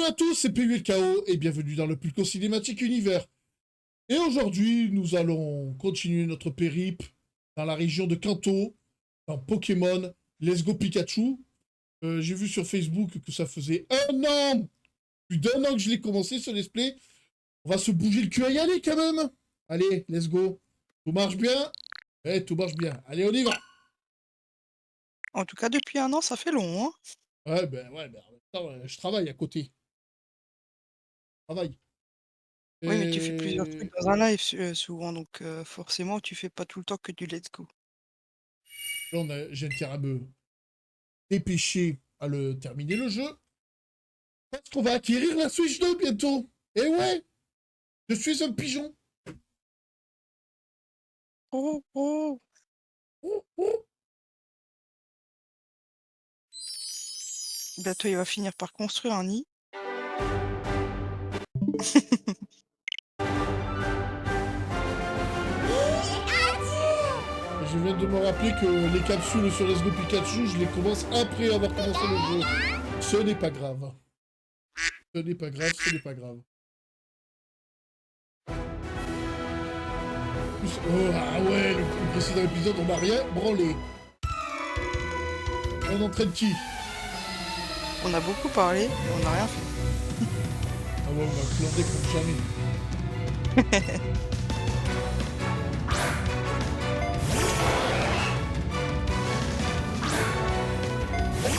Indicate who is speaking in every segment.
Speaker 1: Salut à tous, c'est PULKO et bienvenue dans le Pulco Cinématique Univers. Et aujourd'hui, nous allons continuer notre périple dans la région de Kanto, dans Pokémon Let's Go Pikachu. J'ai vu sur Facebook que ça faisait plus d'un an que je l'ai commencé ce let's play. On va se bouger le cul à y aller quand même. Allez, let's go. Tout marche bien? Ouais, tout marche bien. Allez, on y va.
Speaker 2: En tout cas, depuis un an, ça fait long, hein?
Speaker 1: Ouais, ben en même temps, je travaille à côté. Je travaille.
Speaker 2: Oui, mais tu fais plusieurs
Speaker 1: Et...
Speaker 2: trucs dans un live souvent, donc forcément, tu fais pas tout le temps que du let's go.
Speaker 1: Là, j'ai intérêt à me dépêcher à le terminer le jeu. Parce qu'on va acquérir la Switch 2 bientôt. Et ouais, je suis un pigeon.
Speaker 2: Oh, oh!
Speaker 1: Oh, oh.
Speaker 2: Bientôt, il va finir par construire un nid.
Speaker 1: Je viens de me rappeler que les capsules sur Let's Go Pikachu, je les commence après avoir commencé le jeu. Ce n'est pas grave. Ce n'est pas grave, ce n'est pas grave. Oh, ah ouais, le précédent épisode, on n'a rien branlé. On entraîne qui?
Speaker 2: On a beaucoup parlé, mais on n'a rien fait.
Speaker 1: Ah ouais, on va glander comme jamais.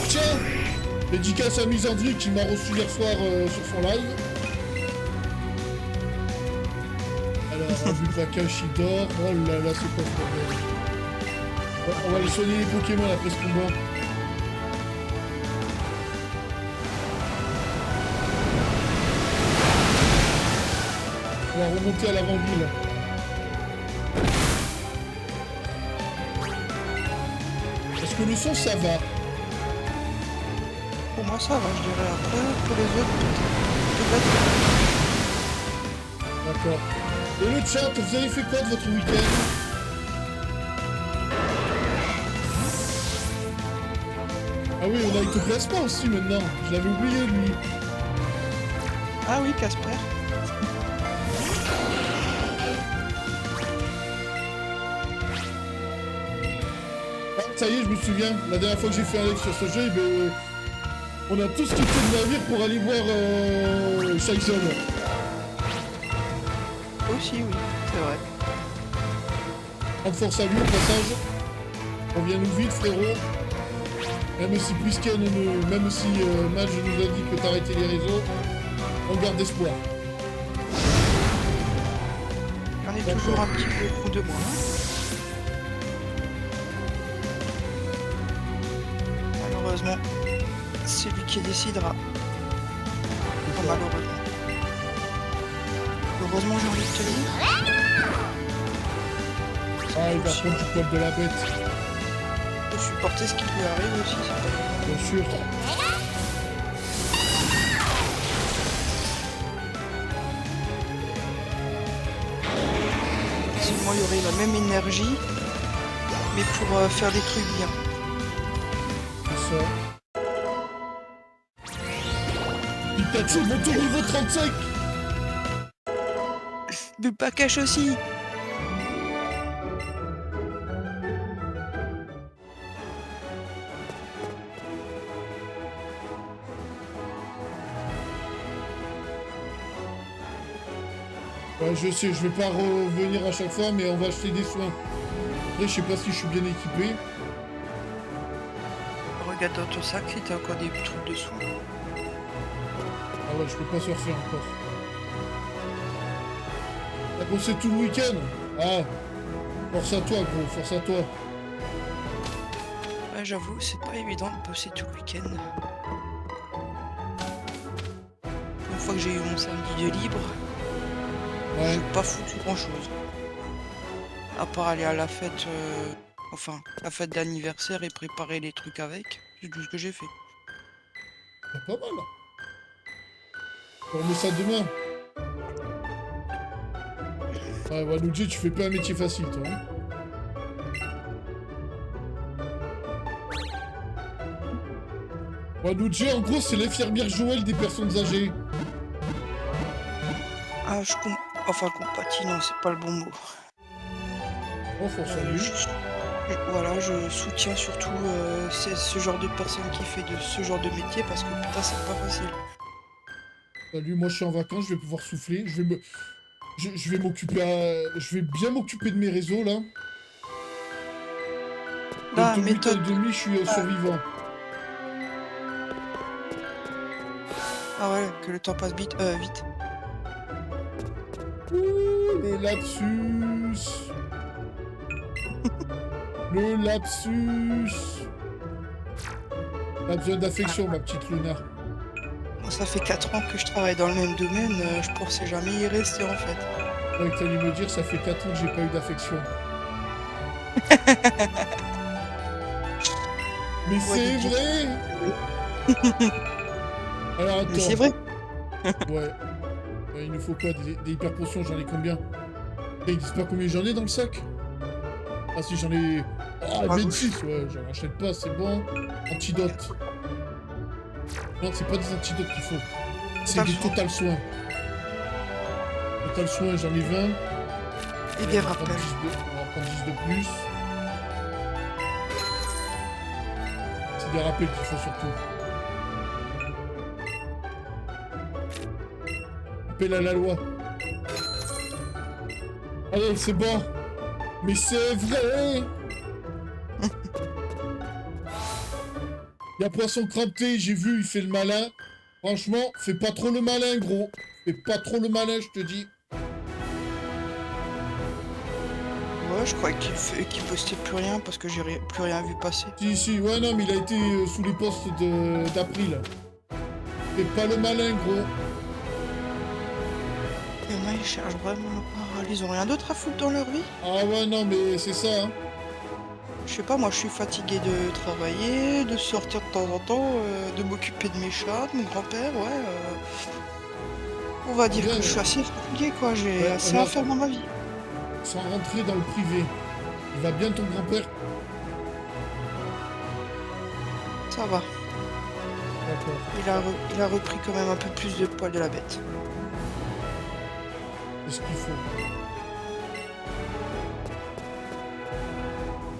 Speaker 1: Tiens, dédicace à Misandry qui m'a reçu hier soir sur son live. Alors, vu que Vakash il dort, oh là là, c'est quoi ce bordel? On va aller soigner les Pokémon après ce combat. On va remonter à l'avant-ville. Est-ce que le son, ça va?
Speaker 2: Pour moi, ça va, je dirais. Après, pour les autres, peut-être.
Speaker 1: D'accord. Et le chat, vous avez fait quoi de votre week-end? Ah oui, on a été placement aussi maintenant. Je l'avais oublié, lui.
Speaker 2: Ah oui, Casper.
Speaker 1: Ah, ça y est, je me souviens. La dernière fois que j'ai fait un live sur ce jeu, ben, on a tous quitté le navire pour aller voir Shaizon.
Speaker 2: Aussi, oui, c'est vrai.
Speaker 1: Grande force à lui au passage. Reviens-nous vite, frérot. Même si Plisken, même si Madge nous a dit que t'arrêtais les réseaux, on garde espoir.
Speaker 2: On est toujours un petit peu au fond de moi. Malheureusement, c'est lui qui décidera. Enfin, malheureusement. Heureusement, j'ai envie de te dire.
Speaker 1: Ah, il va prendre du poil de la bête.
Speaker 2: Faut supporter ce qui lui arrive aussi, c'est pas grave.
Speaker 1: Bien sûr.
Speaker 2: Sinon, il y aurait la même énergie, mais pour faire des trucs bien.
Speaker 1: C'est ça. Pikachu, monte au niveau 35.
Speaker 2: Bulbakash aussi.
Speaker 1: Ouais, je sais, je vais pas revenir à chaque fois, mais on va acheter des soins. Après, je sais pas si je suis bien équipé.
Speaker 2: Regarde dans ton sac si t'as encore des trucs de soins.
Speaker 1: Ah ouais, je peux pas surfer encore. T'as bossé tout le week-end? Ah, force à toi, gros, force à toi.
Speaker 2: Ouais, j'avoue, c'est pas évident de bosser tout le week-end. Une fois que j'ai eu mon samedi de libre,
Speaker 1: Ouais.
Speaker 2: j'ai pas foutu grand-chose. À part aller à la fête, enfin, la fête d'anniversaire et préparer les trucs avec. C'est tout ce que j'ai fait.
Speaker 1: C'est pas mal. On remet ça demain. Ouais, Waluigi, tu fais pas un métier facile, toi. Hein. Wanouji, en gros, c'est l'infirmière Joël des personnes âgées.
Speaker 2: Ah, enfin, compatis, non, c'est pas le bon mot.
Speaker 1: Oh, force à lui.
Speaker 2: Voilà, je soutiens surtout ce genre de personne qui fait de ce genre de métier parce que putain, c'est pas facile.
Speaker 1: Salut, moi je suis en vacances, je vais pouvoir souffler. Je vais m'occuper je vais bien m'occuper de mes réseaux là.
Speaker 2: Là,
Speaker 1: Bientôt 8 ans et
Speaker 2: méthode.
Speaker 1: demi, je suis survivant.
Speaker 2: Ah ouais, que le temps passe vite. Vite.
Speaker 1: Ouh, le lapsus. Le lapsus. T'as besoin d'affection, ma petite Luna.
Speaker 2: Moi, ça fait 4 ans que je travaille dans le même domaine, je pensais jamais y rester en fait.
Speaker 1: Ouais, que t'allais me dire, ça fait 4 ans que j'ai pas eu d'affection. Mais c'est vrai. Alors attends.
Speaker 2: Mais c'est vrai.
Speaker 1: Ouais. Il nous faut quoi? Des hyper potions, j'en ai combien? Ils disent pas combien j'en ai dans le sac? Ah si, j'en ai... Ah, 26, ouais, j'en achète pas, c'est bon. Antidote. Non, c'est pas des antidotes qu'il faut. C'est des total soins. Total soins, j'en ai 20.
Speaker 2: Et des rappels.
Speaker 1: On va en prendre 10 de plus. C'est des rappels qu'il faut surtout. Appel à la loi. Allez, c'est bon. Mais c'est vrai. Y'a poisson crampé, j'ai vu, il fait le malin. Franchement, fais pas trop le malin, gros. Fais pas trop le malin, je te dis.
Speaker 2: Ouais, je croyais qu'il postait plus rien parce que j'ai plus rien vu passer.
Speaker 1: Si, ouais, non, mais il a été sous les postes d'April. Fais pas le malin, gros.
Speaker 2: Il y en a, ils cherchent vraiment ils ont rien d'autre à foutre dans leur vie.
Speaker 1: Ah ouais, non, mais c'est ça, hein.
Speaker 2: Je sais pas, moi je suis fatigué de travailler, de sortir de temps en temps, de m'occuper de mes chats, de mon grand-père, ouais. On va dire que je suis assez fatigué, quoi, j'ai assez à faire dans ma vie.
Speaker 1: Sans rentrer dans le privé. Il va bien ton grand-père?
Speaker 2: Ça va.
Speaker 1: D'accord.
Speaker 2: Il a repris quand même un peu plus de poil de la bête.
Speaker 1: C'est ce qu'il faut.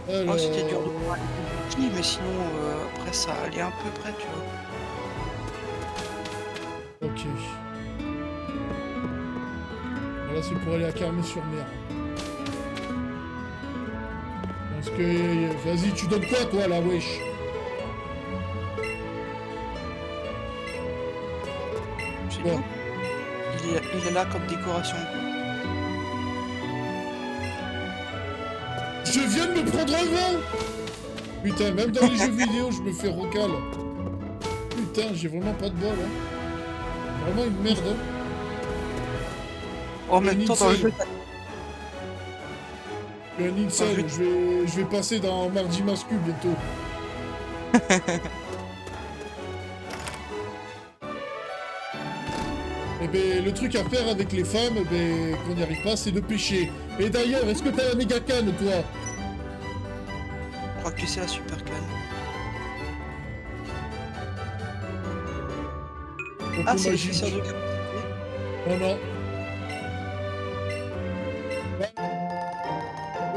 Speaker 2: Oh, c'était dur de parler de qui, mais sinon, après ça allait à peu près, tu vois.
Speaker 1: Ok. Voilà, c'est pour aller à Carmé-sur-Mer. Parce que... Vas-y, tu donnes quoi, toi, là, wesh?
Speaker 2: C'est tout. Il est là comme décoration.
Speaker 1: Je viens de me prendre un vent! Putain, même dans les jeux vidéo, je me fais rocal. Putain, j'ai vraiment pas de bol, hein. Vraiment une merde, hein.
Speaker 2: En même temps, dans le jeu,
Speaker 1: un incel, je vais passer dans Mardi Mascu bientôt. Et ben le truc à faire avec les femmes, ben qu'on n'y arrive pas, c'est de pêcher. Et d'ailleurs, est-ce que t'as la méga canne, toi?
Speaker 2: je crois que c'est la super canne. Ah, c'est le chasseur de capacité.
Speaker 1: Non, non.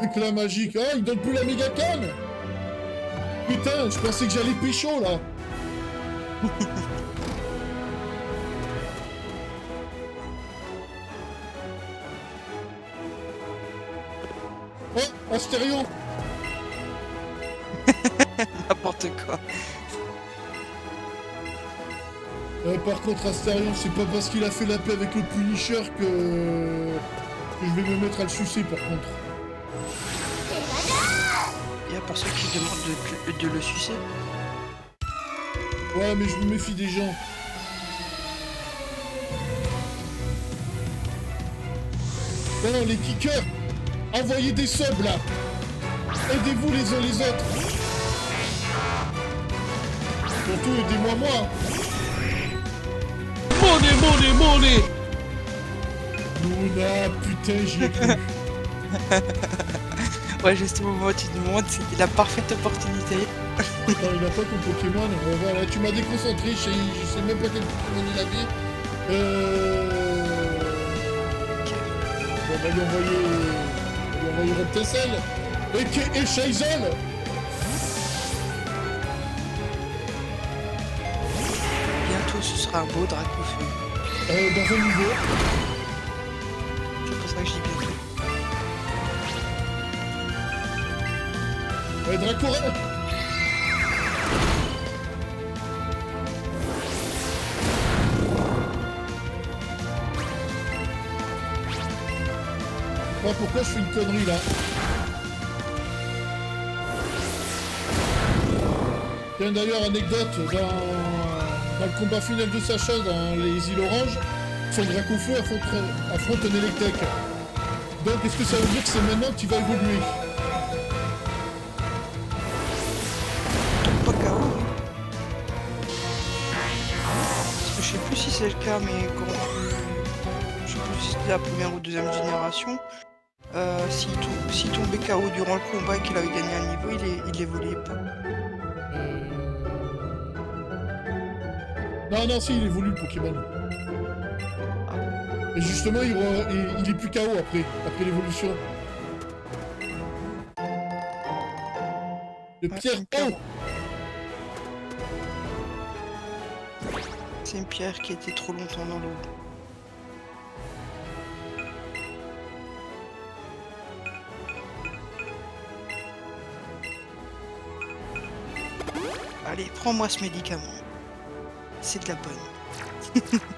Speaker 1: Éclat magique. Ah, il donne plus la méga canne. Putain, je pensais que j'allais pécho, là. Oh, Astérion.
Speaker 2: N'importe quoi.
Speaker 1: Par contre, Astérion, c'est pas parce qu'il a fait la paix avec le Punisher que je vais me mettre à le sucer, par contre.
Speaker 2: Il y a personne qui demande de le sucer.
Speaker 1: Ouais, mais je me méfie des gens. Bon, les kickers, envoyez des subs, là. Aidez-vous les uns les autres. Surtout, aidez-moi, moi. Money. Luna, putain, j'y ai cru.
Speaker 2: Ouais, juste au moment où tu te demandes, c'était la parfaite opportunité.
Speaker 1: Attends, il a pas ton Pokémon. Voilà, tu m'as déconcentré, je sais même pas quel Pokémon il avait. Bon, on va lui envoyer Reptessel. Et Shazel.
Speaker 2: Bientôt, ce sera un beau Dracofeu.
Speaker 1: Dans un niveau.
Speaker 2: C'est pour ça que je dis bientôt.
Speaker 1: Dracoran. Pourquoi je fais une connerie là? Tiens, d'ailleurs, anecdote, dans le combat final de Sacha dans les îles Oranges, son Dracofeu affronte un Electek. Donc est-ce que ça veut dire que c'est maintenant qu'il va évoluer?
Speaker 2: Pas KO. Parce que je sais plus si c'est le cas, mais quand je sais plus si c'était la première ou deuxième génération. S'il tombait KO durant le combat et qu'il avait gagné un niveau, il évoluait pas.
Speaker 1: Non, si, il évolue le Pokémon. Et justement, il est plus KO après l'évolution. Le pierre O.
Speaker 2: C'est une pierre qui était trop longtemps dans l'eau. Allez, prends-moi ce médicament. C'est de la bonne.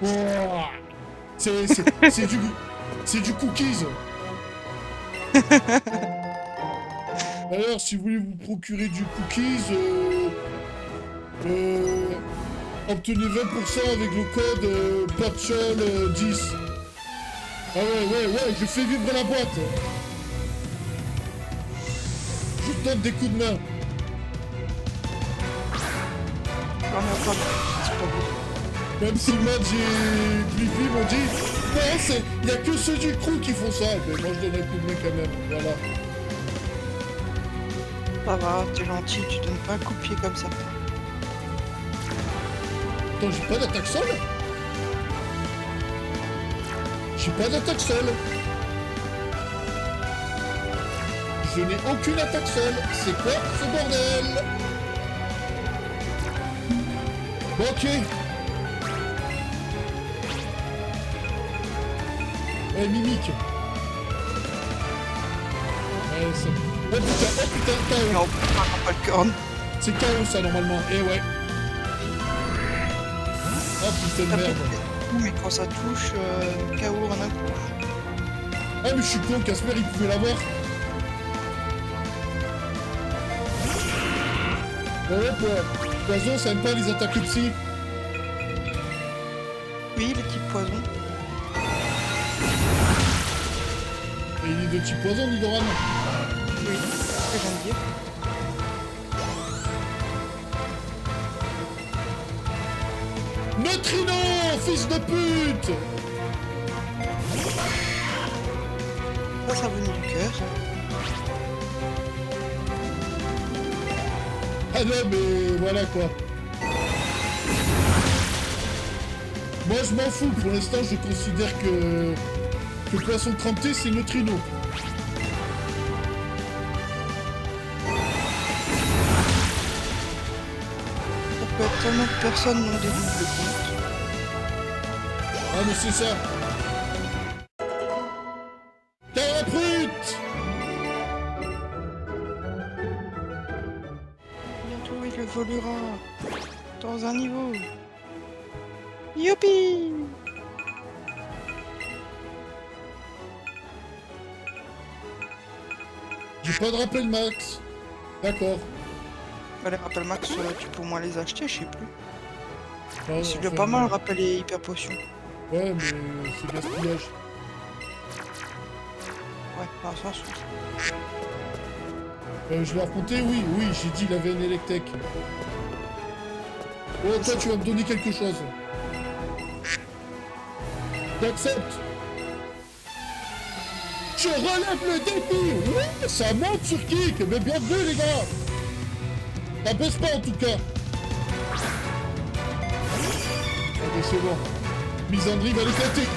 Speaker 1: Oh, c'est du cookies. Alors, si vous voulez vous procurer du cookies, obtenez 20% avec le code PATCHOL10. Ah ouais, je fais vivre la boîte. Je donne des coups de main.
Speaker 2: Non, mais encore, c'est pas beau.
Speaker 1: Même si Matt et Blippi m'ont dit non, il n'y a que ceux du crew qui font ça. Mais moi je donne un coup de main quand même. Voilà.
Speaker 2: Ça va, t'es gentil, tu donnes pas un coup de pied comme ça.
Speaker 1: Attends, j'ai pas d'attaque sol? J'ai pas d'attaque sol. Je n'ai aucune attaque sol. C'est quoi ce bordel? Bon, ok. Mimique. Ouais, c'est... Oh putain, KO.
Speaker 2: Non, pas le corne.
Speaker 1: C'est KO ça normalement, eh ouais. Oh putain de merde.
Speaker 2: Mais quand ça touche, KO en un coup.
Speaker 1: Ah mais je suis con, Casper il pouvait l'avoir. Ouais, poison, ça aime pas les attaques psy.
Speaker 2: Oui, les types poison.
Speaker 1: Et il est de type poison, Nidoran.
Speaker 2: Oui, c'est ce que j'aime dire.
Speaker 1: Neutrino, fils de pute.
Speaker 2: Ça venait du cœur.
Speaker 1: Ah non, mais voilà quoi. Moi je m'en fous, pour l'instant je considère que poisson trempé c'est neutrino.
Speaker 2: Ça peut être tellement de personnes n'ont des doubles comptes.
Speaker 1: Ah mais c'est ça. Caraprute.
Speaker 2: Bientôt il évoluera dans un niveau. Youpi!
Speaker 1: J'ai pas de rappel max. D'accord.
Speaker 2: Bah, les rappels max, tu peux au moins les acheter, je sais plus.
Speaker 1: Ah,
Speaker 2: Il doit pas mal rappeler hyper potion.
Speaker 1: Ouais, mais c'est gaspillage.
Speaker 2: Ouais, dans le sens où...
Speaker 1: Je l'ai raconté, oui, j'ai dit il avait un Electek. Oh, toi, tu vas me donner quelque chose. J'accepte. Je relève le défi. Ouais, ça monte sur Kick. Mais bienvenue les gars. Ça baisse pas en tout cas. Ok, c'est bon. Misandry va l'éclater.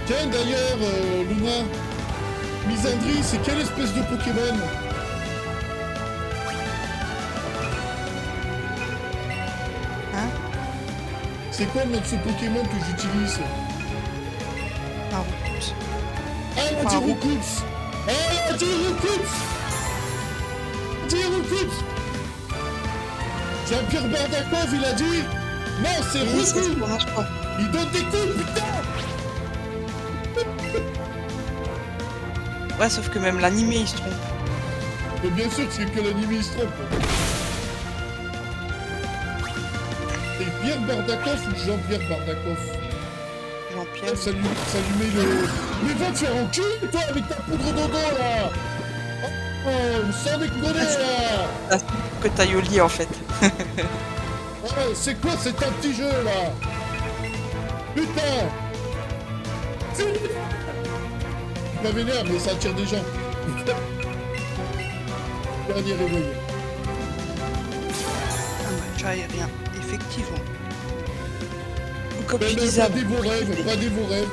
Speaker 1: Tiens, d'ailleurs, Luna, Misandry, c'est quelle espèce de Pokémon?
Speaker 2: Hein?
Speaker 1: C'est quoi le nom de ce Pokémon que j'utilise?
Speaker 2: Un Roucoups.
Speaker 1: Ah, la Diroucoups! Ah, la Diroucoups! Diroucoups! Jean-Pierre Bardakov, il a dit... Non, c'est
Speaker 2: Oui, ça
Speaker 1: Roucoups!
Speaker 2: marche pas.
Speaker 1: Il donne des coups, putain!
Speaker 2: Ouais, sauf que même l'animé il se trompe.
Speaker 1: Mais bien sûr que c'est que l'anime il se trompe. C'est Pierre Bardakov ou Jean-Pierre Bardakov?
Speaker 2: Jean-Pierre.
Speaker 1: Ça lui met le... Mais va te faire enculer, toi, avec ta poudre dodo, là! Oh, sans déconner, là!
Speaker 2: Ah, que t'ailles au lit en fait.
Speaker 1: Ouais, c'est quoi cet petit jeu, là? Putain! Pas vénère, mais ça attire des gens. Dernier réveil.
Speaker 2: Rien, effectivement. Comme
Speaker 1: Mais
Speaker 2: tu
Speaker 1: non,
Speaker 2: disais.
Speaker 1: pas des vos rêves, pas des vos rêves.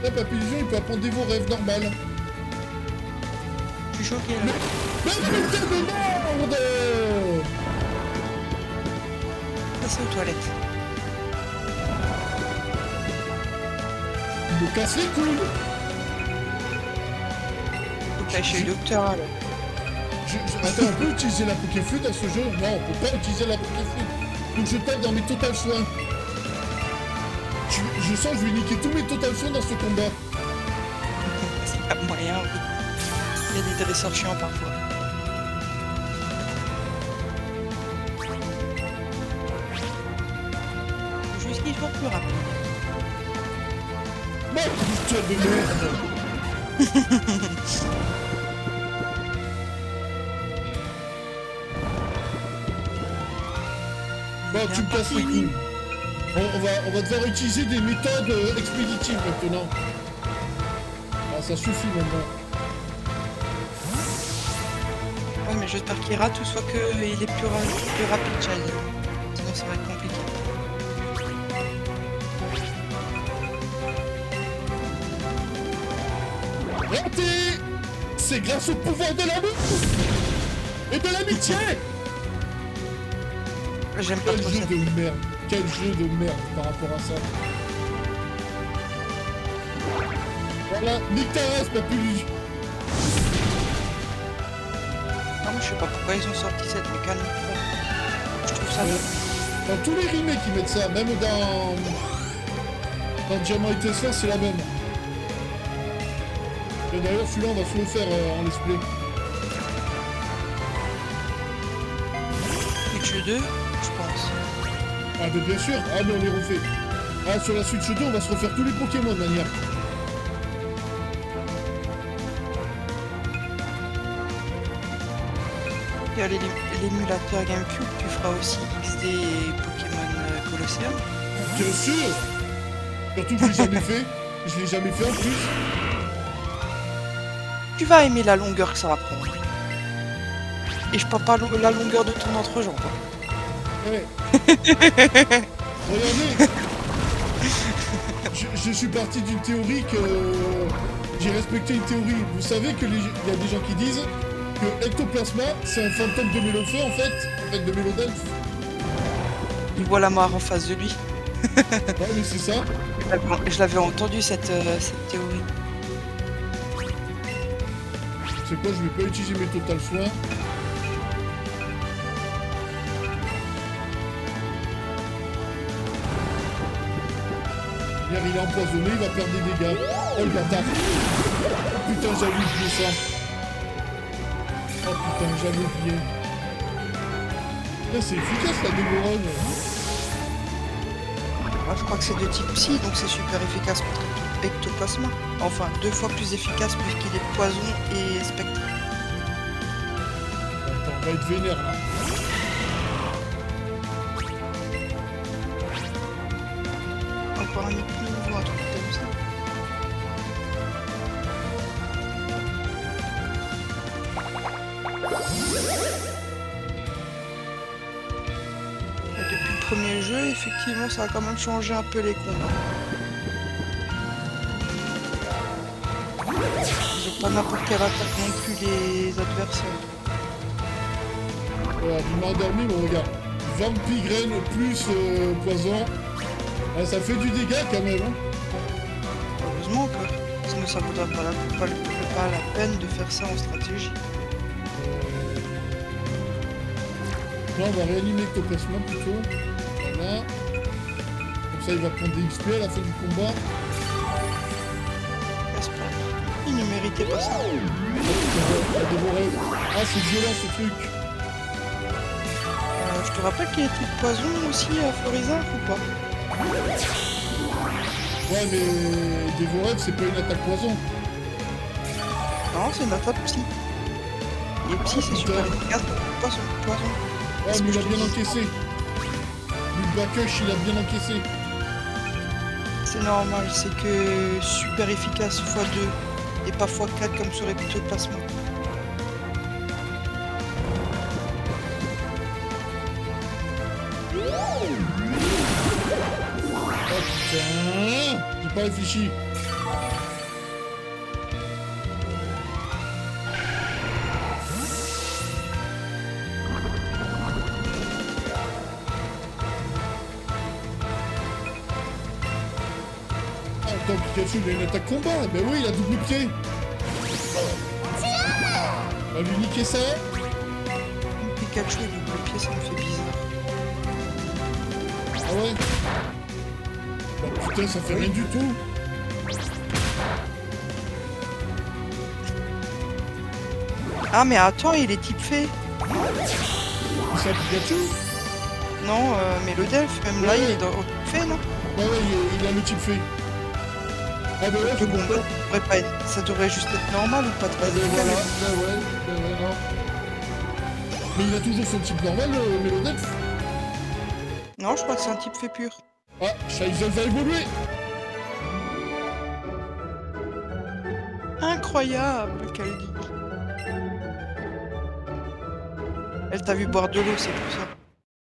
Speaker 1: Là, Papillon, il peut apprendre des vos rêves, normal.
Speaker 2: Je suis choqué là.
Speaker 1: Mais putain de merde!
Speaker 2: Passer aux toilettes.
Speaker 1: Il me casse les couilles!
Speaker 2: Faut que t'ailles chez le docteur alors.
Speaker 1: Attends, on peut utiliser la Pokéflute à ce jeu? Non, on peut pas utiliser la Pokéflute. Donc je tape dans mes total soins. Je sens que je vais niquer tous mes total soins dans ce combat.
Speaker 2: C'est pas moyen, oui. Il y a des dresseurs chiants parfois. Faut juste qu'il soit plus rapide.
Speaker 1: Mais putain de merde! Bon, tu me casses les couilles. On va devoir utiliser des méthodes expéditives maintenant. Ah, ça suffit maintenant.
Speaker 2: Ouais, mais j'espère qu'il rate ou soit qu'il est plus rapide, Child. Sinon, ça va être compliqué.
Speaker 1: Raté! C'est grâce au pouvoir de l'amour et de l'amitié!
Speaker 2: J'aime pas
Speaker 1: Quel
Speaker 2: trop
Speaker 1: jeu
Speaker 2: ça.
Speaker 1: de merde! Quel jeu de merde par rapport à ça! Voilà, nique ta race, Papillon!
Speaker 2: Non, moi, je sais pas pourquoi ils ont sorti cette mécanique. Je trouve ça bien.
Speaker 1: Dans tous les remakes, ils mettent ça, même dans Diamant et Tesla, c'est la même. Et d'ailleurs, celui-là, on va se le faire en let's play.
Speaker 2: Switch 2, je pense.
Speaker 1: Ah, mais bien sûr! Ah, mais on les refait! Ah, sur la Switch 2, on va se refaire tous les Pokémon, de manière.
Speaker 2: Il y a l'émulateur GameCube, tu feras aussi XD et Pokémon Colosseum.
Speaker 1: Bien sûr! Surtout que je l'ai jamais fait. Je l'ai jamais fait en plus.
Speaker 2: Tu vas aimer la longueur que ça va prendre. Et je parle pas la longueur de ton entrejambe.
Speaker 1: Ouais. Regardez! Je suis parti d'une théorie que... J'ai respecté une théorie. Vous savez que il y a des gens qui disent que Ectoplasma, c'est un fantôme de Mélofeu, en fait de Mélodelphe.
Speaker 2: Il voit la mort en face de lui.
Speaker 1: Ouais, mais c'est ça.
Speaker 2: Je l'avais entendu cette théorie.
Speaker 1: C'est quoi, je vais pas utiliser mes total soins. Hier, il est empoisonné, il va perdre des dégâts. Oh le bâtard! Putain, j'avais oublié ça. Oh putain, j'avais oublié. Putain, c'est efficace la Démoronne.
Speaker 2: Ah, je crois que c'est de type psy, donc c'est super efficace contre ectoplasma. Enfin, 2 fois plus efficace puisqu'il est poison et spectre.
Speaker 1: Attends, on va être vénère là.
Speaker 2: Encore un épine ou un truc comme ça. Et depuis le premier jeu, effectivement, ça a quand même changé un peu les combats. Ils ont pas n'importe quelle attaque non plus les adversaires.
Speaker 1: Voilà, il m'a endormi, mais regarde. Vampigraine plus poison. Ah, ça fait du dégât quand même. Hein.
Speaker 2: Heureusement que, sinon ça vaudrait pas la peine de faire ça en stratégie.
Speaker 1: Là, on va réanimer Ectoplasma plutôt. Voilà. Comme ça, il va prendre des XP à la fin du combat.
Speaker 2: J'espère. Il ne méritait pas ça.
Speaker 1: Ah, c'est violent ce truc.
Speaker 2: Je te rappelle qu'il y a des types poison aussi à Florizard ou pas?
Speaker 1: Ouais, mais Dévorel, c'est pas une attaque poison.
Speaker 2: Non, c'est une attaque psy. Et psy, c'est super efficace. Poison.
Speaker 1: Ouais, mais il a bien encaissé. Bulbacush, il a bien encaissé.
Speaker 2: C'est normal, c'est que super efficace x2 et pas x4 comme sur Ectoplasma.
Speaker 1: Oh putain, j'ai pas réfléchi. Attends, Pikachu, il a une attaque combat. Ben oui, il a double pied. On va lui niquer ça.
Speaker 2: Pikachu et double pied, ça me fait bizarre.
Speaker 1: Ah ouais. Oh putain, ça fait rien du tout.
Speaker 2: Ah mais attends, il est type fée.
Speaker 1: C'est un Pikachu?
Speaker 2: Non, mais le Delph, même là, il est dans type fée, non?
Speaker 1: Ouais, il a le type fée. Ah bah ouais, c'est bon.
Speaker 2: Ça devrait juste être normal ou pas très
Speaker 1: Ah bah voilà, bah ouais, non. Mais il a toujours son type normal, le Mélodef.
Speaker 2: Non, je crois que c'est un type fée pur.
Speaker 1: Ah, Shaizol va évoluer.
Speaker 2: Incroyable, Kaldi. Elle t'a vu boire de l'eau, c'est pour ça.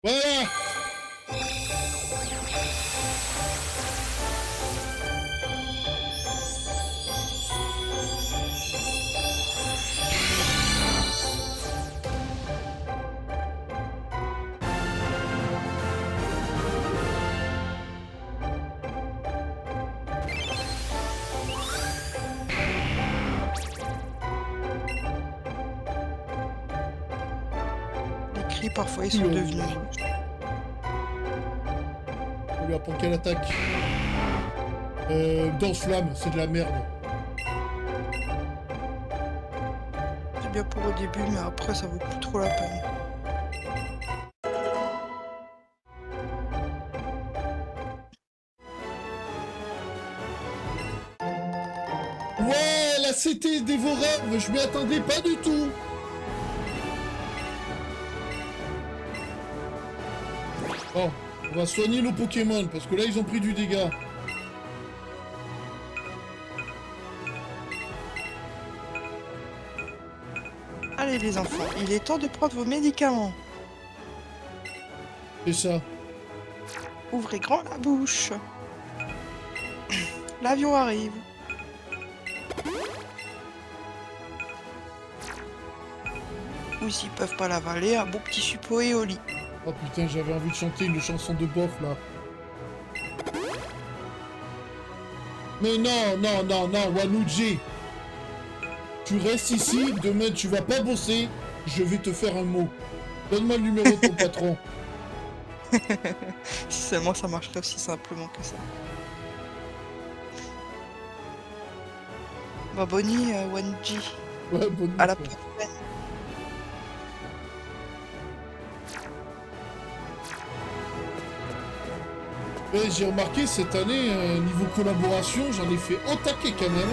Speaker 1: Voilà.
Speaker 2: Les cris, parfois, ils sont devenus.
Speaker 1: On lui apprend quelle attaque. Danse flamme, c'est de la merde.
Speaker 2: C'est bien pour au début, mais après, ça vaut plus trop la peine.
Speaker 1: Ouais, la CT dévoreur, je m'y attendais pas du tout. Bon, on va soigner nos Pokémon, parce que là, ils ont pris du dégât.
Speaker 2: Allez les enfants, il est temps de prendre vos médicaments.
Speaker 1: C'est ça.
Speaker 2: Ouvrez grand la bouche. L'avion arrive. Ou s'ils peuvent pas l'avaler, un bon petit suppôt et au lit.
Speaker 1: Oh putain, j'avais envie de chanter une chanson de bof, là. Mais non, Waluigi. Tu restes ici, demain tu vas pas bosser, je vais te faire un mot. Donne-moi le numéro de ton patron.
Speaker 2: Si seulement ça marcherait aussi simplement que ça. Bah Bonnie, Wanji.
Speaker 1: Ouais, bonne
Speaker 2: À la
Speaker 1: nuit, quoi.
Speaker 2: prochaine.
Speaker 1: Et j'ai remarqué cette année, niveau collaboration, j'en ai fait au taquet quand même.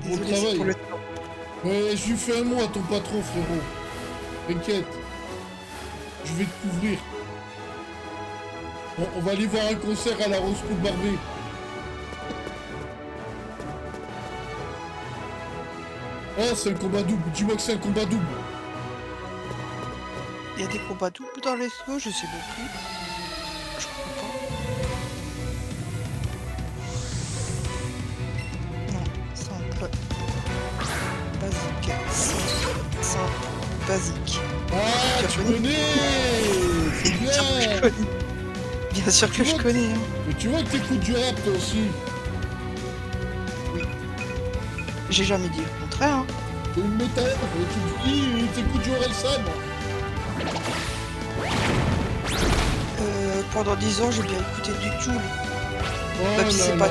Speaker 1: Bon
Speaker 2: Désolé, c'est
Speaker 1: travail.
Speaker 2: pour le temps.
Speaker 1: Ouais, je lui fais un mot à ton patron, frérot. T'inquiète. Je vais te couvrir. On va aller voir un concert à la Rose School Barbie. Oh, c'est un combat double. Dis-moi que c'est un combat double.
Speaker 2: Il y a des combats doubles dans les SO, je sais même plus. Je comprends pas. Non, simple. Basique. Simple. Basique.
Speaker 1: Ah, tu connais. C'est bien.
Speaker 2: Bien sûr que je connais. Hein.
Speaker 1: Mais tu vois que t'écoutes du rap, toi aussi.
Speaker 2: Oui. J'ai jamais dit le contraire. Hein.
Speaker 1: T'es une méthode. Tu dis, t'écoutes du Orelsan.
Speaker 2: Pendant 10 ans, j'ai bien écouté du Joule.
Speaker 1: Oh
Speaker 2: Même si c'est pas...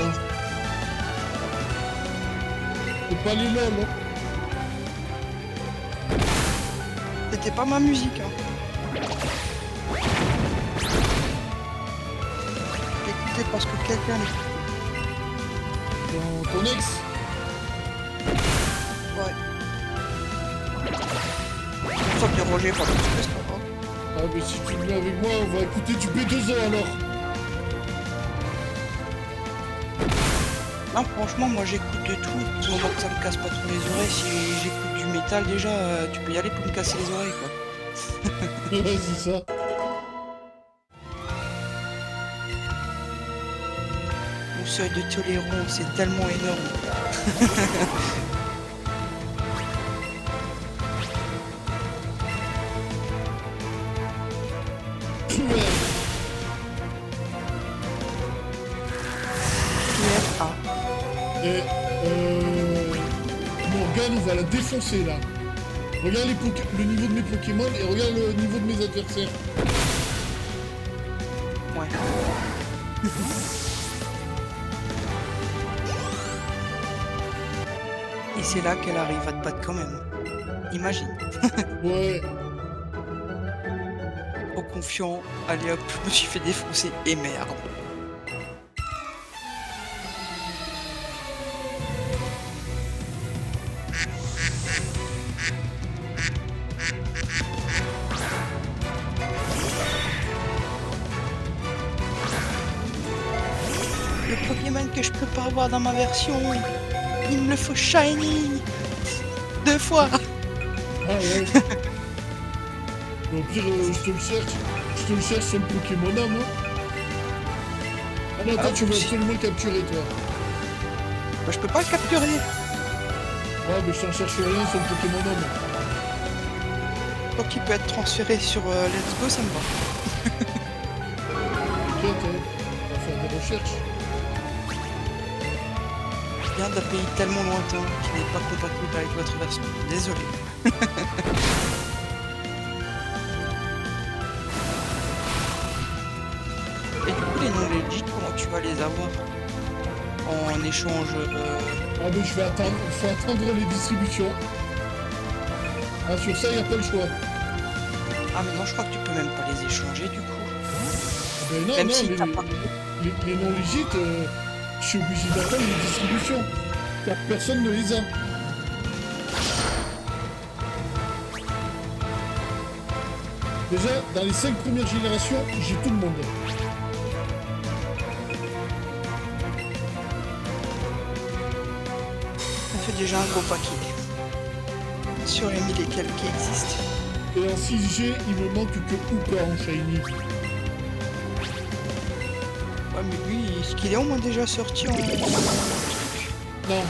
Speaker 1: C'est pas les lol, hein.
Speaker 2: C'était pas ma musique. Hein. J'écoutais parce que quelqu'un l'écoutait.
Speaker 1: Ton ex.
Speaker 2: Ouais. Sauf bien Roger, pas plus que ça. Hein.
Speaker 1: Ah, mais si tu viens avec moi, on va écouter du B2O alors.
Speaker 2: Non, franchement, moi j'écoute de tout. Du moment que ça me casse pas trop les oreilles, si j'écoute du métal, déjà, tu peux y aller pour me casser les oreilles, quoi.
Speaker 1: Ouais, c'est ça.
Speaker 2: Mon seuil de tolérance, c'est tellement énorme.
Speaker 1: Cruel.
Speaker 2: QRA.
Speaker 1: Et Morgane, on va la défoncer là. Regarde le niveau de mes Pokémon et regarde le niveau de mes adversaires.
Speaker 2: Ouais. Et c'est là qu'elle arrive à te battre quand même. Imagine.
Speaker 1: Ouais.
Speaker 2: Trop confiant. Allez hop, je me suis fait défoncer. Et merde. Le Pokémon que je peux pas avoir dans ma version, il me le faut shiny 2 fois.
Speaker 1: Ah ouais. Au pire, je te le cherche. Je te le cherche sur le Pokémon moi. Ah non, toi, tu veux absolument le capturer, toi.
Speaker 2: Bah, je peux pas le capturer.
Speaker 1: Ouais, mais je t'en cherche rien sur le Pokémon homme.
Speaker 2: Tant qu'il peut être transféré sur Let's Go, ça me va.
Speaker 1: T'inquiète, hein. On va faire des recherches.
Speaker 2: Je viens d'un pays tellement lointain qui n'est pas compatible avec votre version. Désolé. Et du coup, les noms legit, comment tu vas les avoir en échange
Speaker 1: Ah mais je vais attendre, faut attendre les distributions. Ah sur ça, il n'y a pas le choix.
Speaker 2: Ah mais non, je crois que tu peux même pas les échanger du coup.
Speaker 1: Ah ben non,
Speaker 2: Même
Speaker 1: non,
Speaker 2: si
Speaker 1: les,
Speaker 2: t'as pas...
Speaker 1: les non légit, je suis obligé d'attendre les distributions. Car personne ne les a. Déjà, dans les 5 premières générations, j'ai tout le monde.
Speaker 2: Ça fait déjà un gros paquet. Sur les 1000 et quelques qui existent.
Speaker 1: Et en 6G, il me manque que Hooper en Shiny.
Speaker 2: Ouais mais lui, est-ce qu'il est au moins déjà sorti en...
Speaker 1: Non.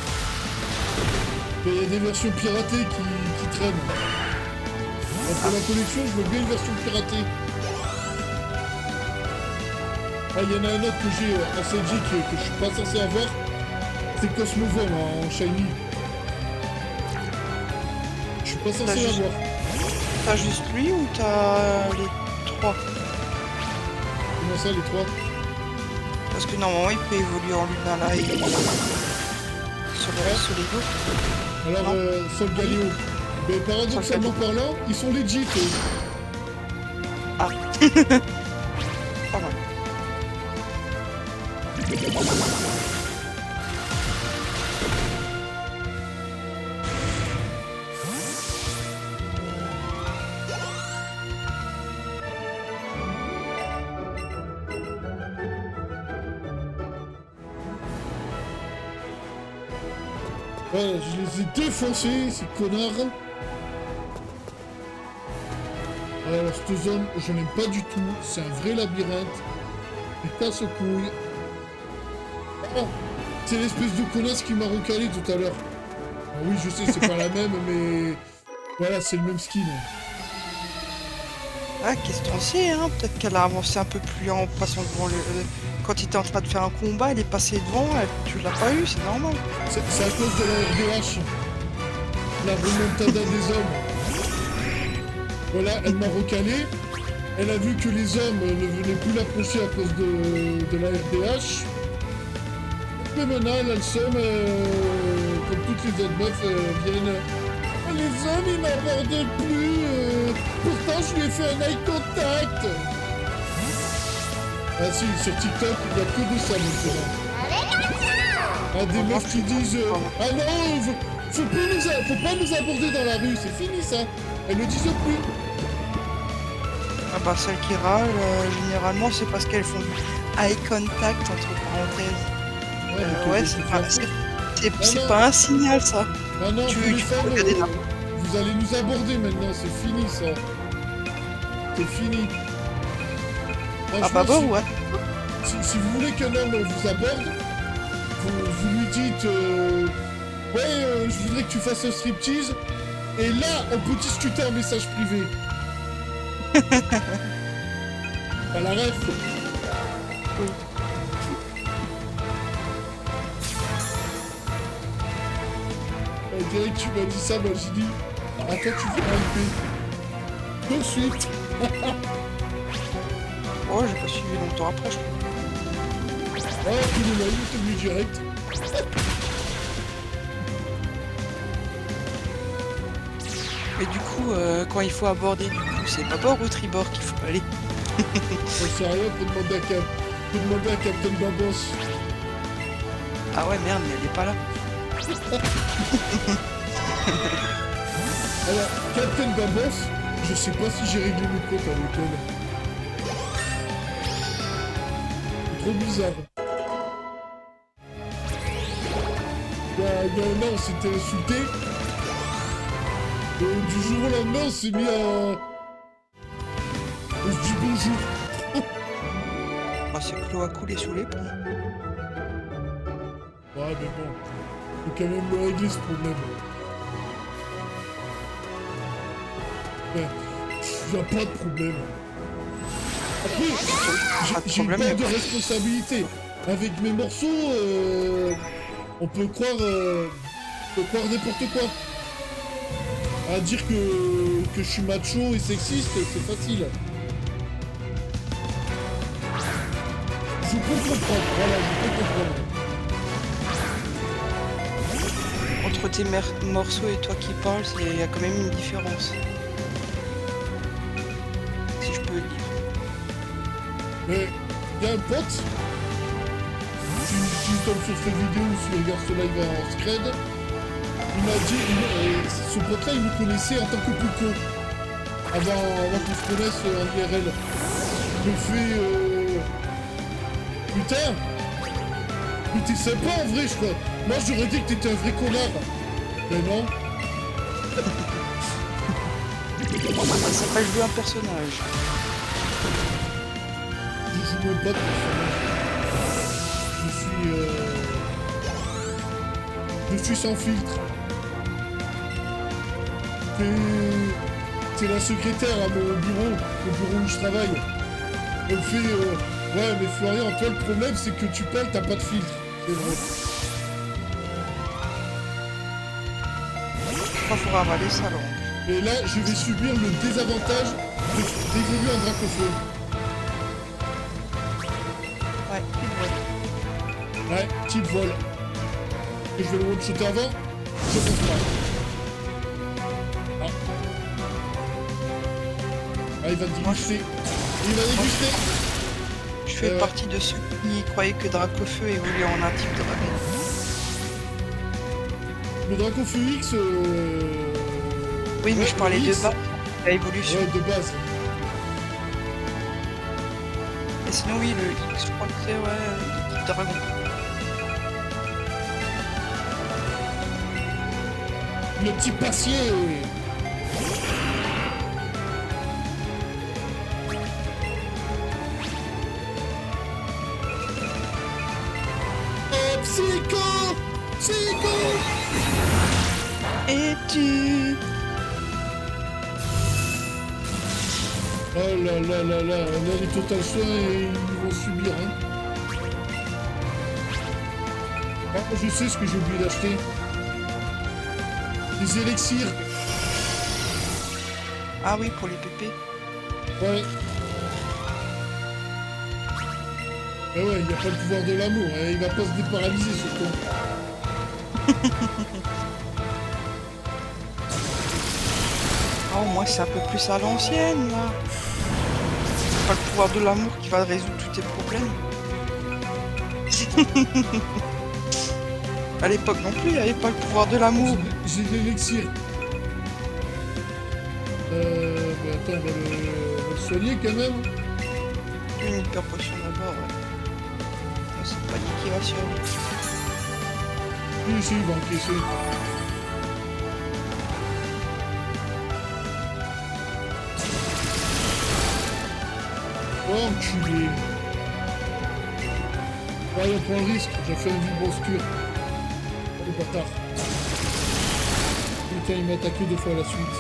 Speaker 1: Mais il y a des versions piratées qui traînent. Pour la collection, je veux bien une version piratée. Ah, il y en a un autre que j'ai en CG que je suis pas censé avoir. C'est Cosmovol en Shiny. Je suis pas censé l'avoir.
Speaker 2: T'as juste lui ou t'as les 3?
Speaker 1: Comment ça, les 3?
Speaker 2: Parce que normalement il peut évoluer en Lunala et sur les deux.
Speaker 1: Alors, Sol Galéo. Mais paradoxalement parlant, ils sont legit.
Speaker 2: Ah. Pas mal.
Speaker 1: Voilà, je les ai défoncés, ces connards. Alors, cette zone, je n'aime pas du tout. C'est un vrai labyrinthe. Il casse aux couilles. Oh, c'est l'espèce de connasse qui m'a recalé tout à l'heure. Ah oui, je sais, c'est pas la même, mais... Voilà, c'est le même skin.
Speaker 2: Ah, qu'est-ce qu'on sait, hein? Peut-être qu'elle a avancé un peu plus en passant devant le... Quand il était en train de faire un combat, elle est passée devant, tu l'as pas eu, c'est normal.
Speaker 1: C'est à cause de la RDH. La remontada des hommes. Voilà, elle m'a recalé. Elle a vu que les hommes ne venaient plus l'approcher à cause de la RDH. Mais maintenant, elle a le seum, comme toutes les autres meufs viennent... Oh, les hommes, ils m'abordent plus. Pourtant, je lui ai fait un eye contact. Ah si, sur TikTok, il n'y a que de ça maintenant. Ah, des meufs qui disent ah non, faut pas nous aborder dans la rue, c'est fini ça. Elles ne disent plus.
Speaker 2: Ah bah celles qui râlent, généralement c'est parce qu'elles font du eye contact entre parenthèses. Ouais, c'est pas un signal ça.
Speaker 1: Ah non,
Speaker 2: tu
Speaker 1: les femmes,
Speaker 2: regarder là.
Speaker 1: vous allez nous aborder maintenant, c'est fini ça. C'est fini.
Speaker 2: Ah bah bon, ouais.
Speaker 1: Si vous voulez qu'un homme vous aborde, vous lui dites ouais, je voudrais que tu fasses un striptease, et là, on peut discuter en message privé. T'as la ref?
Speaker 2: Oui.
Speaker 1: On dirait que tu m'as dit ça, moi j'ai dit attends, tu veux enlever tout de suite.
Speaker 2: Oh, j'ai pas suivi longtemps après, je crois.
Speaker 1: Ah, il est là, il est venu direct.
Speaker 2: Et du coup, quand il faut aborder, du coup, c'est pas bord ou tribord qu'il faut aller.
Speaker 1: J'en sais rien, faut demander à Captain Babos.
Speaker 2: Ah ouais, merde, mais elle est pas là.
Speaker 1: Alors, Captain Babos, je sais pas si j'ai réglé mes comptes avec elle. C'est trop bizarre. Il y a un an, on s'était insulté. Et du jour au lendemain, on s'est mis à... On se dit bonjour.
Speaker 2: Ah, c'est que l'eau a coulé sous les ponts.
Speaker 1: Ouais, mais bon, faut quand même le régler ce problème. Ouais, y a pas de problème. Après, j'ai une part de responsabilité. Avec mes morceaux, on peut croire n'importe quoi. À dire que je suis macho et sexiste, c'est facile. Je peux comprendre, voilà, je peux comprendre.
Speaker 2: Entre tes morceaux et toi qui parles, il y a quand même une différence. Si je peux le dire.
Speaker 1: Mais, il y a un pote, si tu tombes sur cette vidéo ou si tu regardes ce live en scred, il m'a dit, ce pote-là, il me connaissait en tant que Pouco. Avant qu'on se connaisse en IRL. Il me fait... Putain, mais t'es sympa en vrai, je crois. Moi, j'aurais dit que t'étais un vrai connard. Mais non.
Speaker 2: Ça s'appelle jouer un personnage.
Speaker 1: Je joue même pas de personnage. Je suis sans filtre. T'es la secrétaire à mon bureau, au bureau où je travaille. Elle me fait ouais, mais Florian, toi le problème c'est que tu parles, t'as pas de filtre. C'est vrai.
Speaker 2: Il faudra avaler sa langue.
Speaker 1: Et là, je vais subir le désavantage d'évoluer en dracophone.
Speaker 2: Ouais, il vole.
Speaker 1: Ouais, petite vol. Et je vais le one-shotter avant. Je pense pas. Ah, il va déguster. Il va déguster.
Speaker 2: Je fais partie de ceux qui croyaient que Dracofeu évoluait en un type dragon.
Speaker 1: Le Dracofeu X...
Speaker 2: Oui, mais
Speaker 1: ouais,
Speaker 2: je parlais de
Speaker 1: X.
Speaker 2: base, la évolution.
Speaker 1: Ouais, de base.
Speaker 2: Et sinon, oui, le X, je crois que c'est, ouais, le type dragon.
Speaker 1: Le petit passier. Oh, psycho. Psycho.
Speaker 2: Et tu...
Speaker 1: Oh là là là là, là les total soins, ils vont subir, hein. Ah, je sais ce que j'ai oublié d'acheter. Des élixirs.
Speaker 2: Ah oui, pour les pépés.
Speaker 1: Ouais. Mais ouais, il n'y a pas le pouvoir de l'amour, hein. Il va pas se déparalyser, ce con.
Speaker 2: Oh, moi, c'est un peu plus à l'ancienne, là. C'est pas le pouvoir de l'amour qui va résoudre tous tes problèmes. À l'époque non plus, il n'y avait pas le pouvoir de l'amour.
Speaker 1: J'ai de l'élixir. Bah attends, on va le soigner quand même.
Speaker 2: Une hyper potion d'abord, ouais. C'est pas dit qu'il va survivre.
Speaker 1: Si, il va encaisser. Oh, enculé. Allez, on prend le risque. J'ai fait un vibro-obscur. Oh, le bâtard. Putain, il m'a attaqué 2 fois à la suite.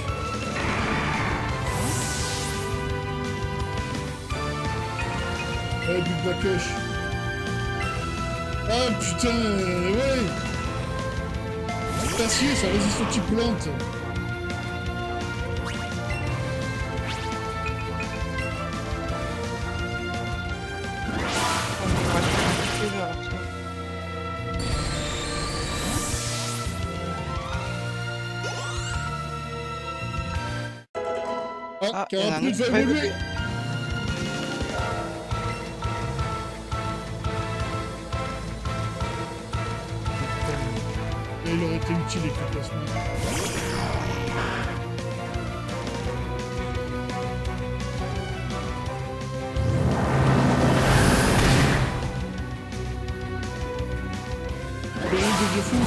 Speaker 1: Eh, Big Bacush. Ah, putain, ouais. L'acier, ça résiste aux petites plantes. Ah, Carapuce va évoluer. Et il aurait été utile les placements. Le ring devient fou.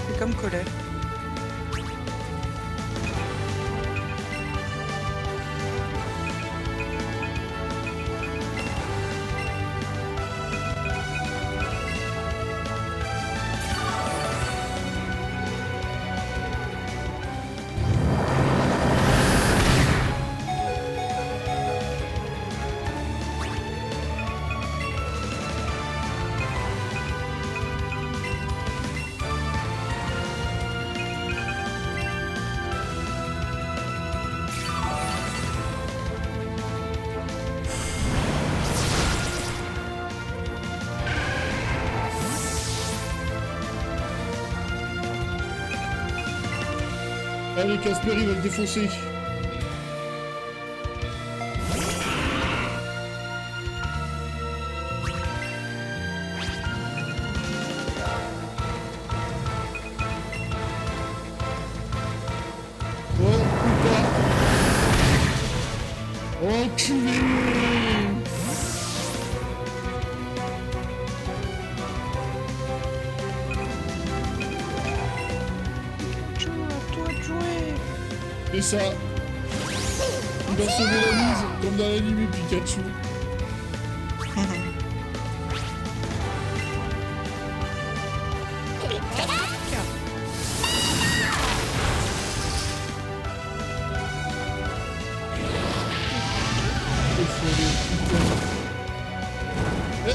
Speaker 2: C'est comme Collet.
Speaker 1: Allez, Casper, il va le défoncer. Oh, ou pas. Enculé. C'est ça. Il va sauver la mise, comme dans l'anime Pikachu.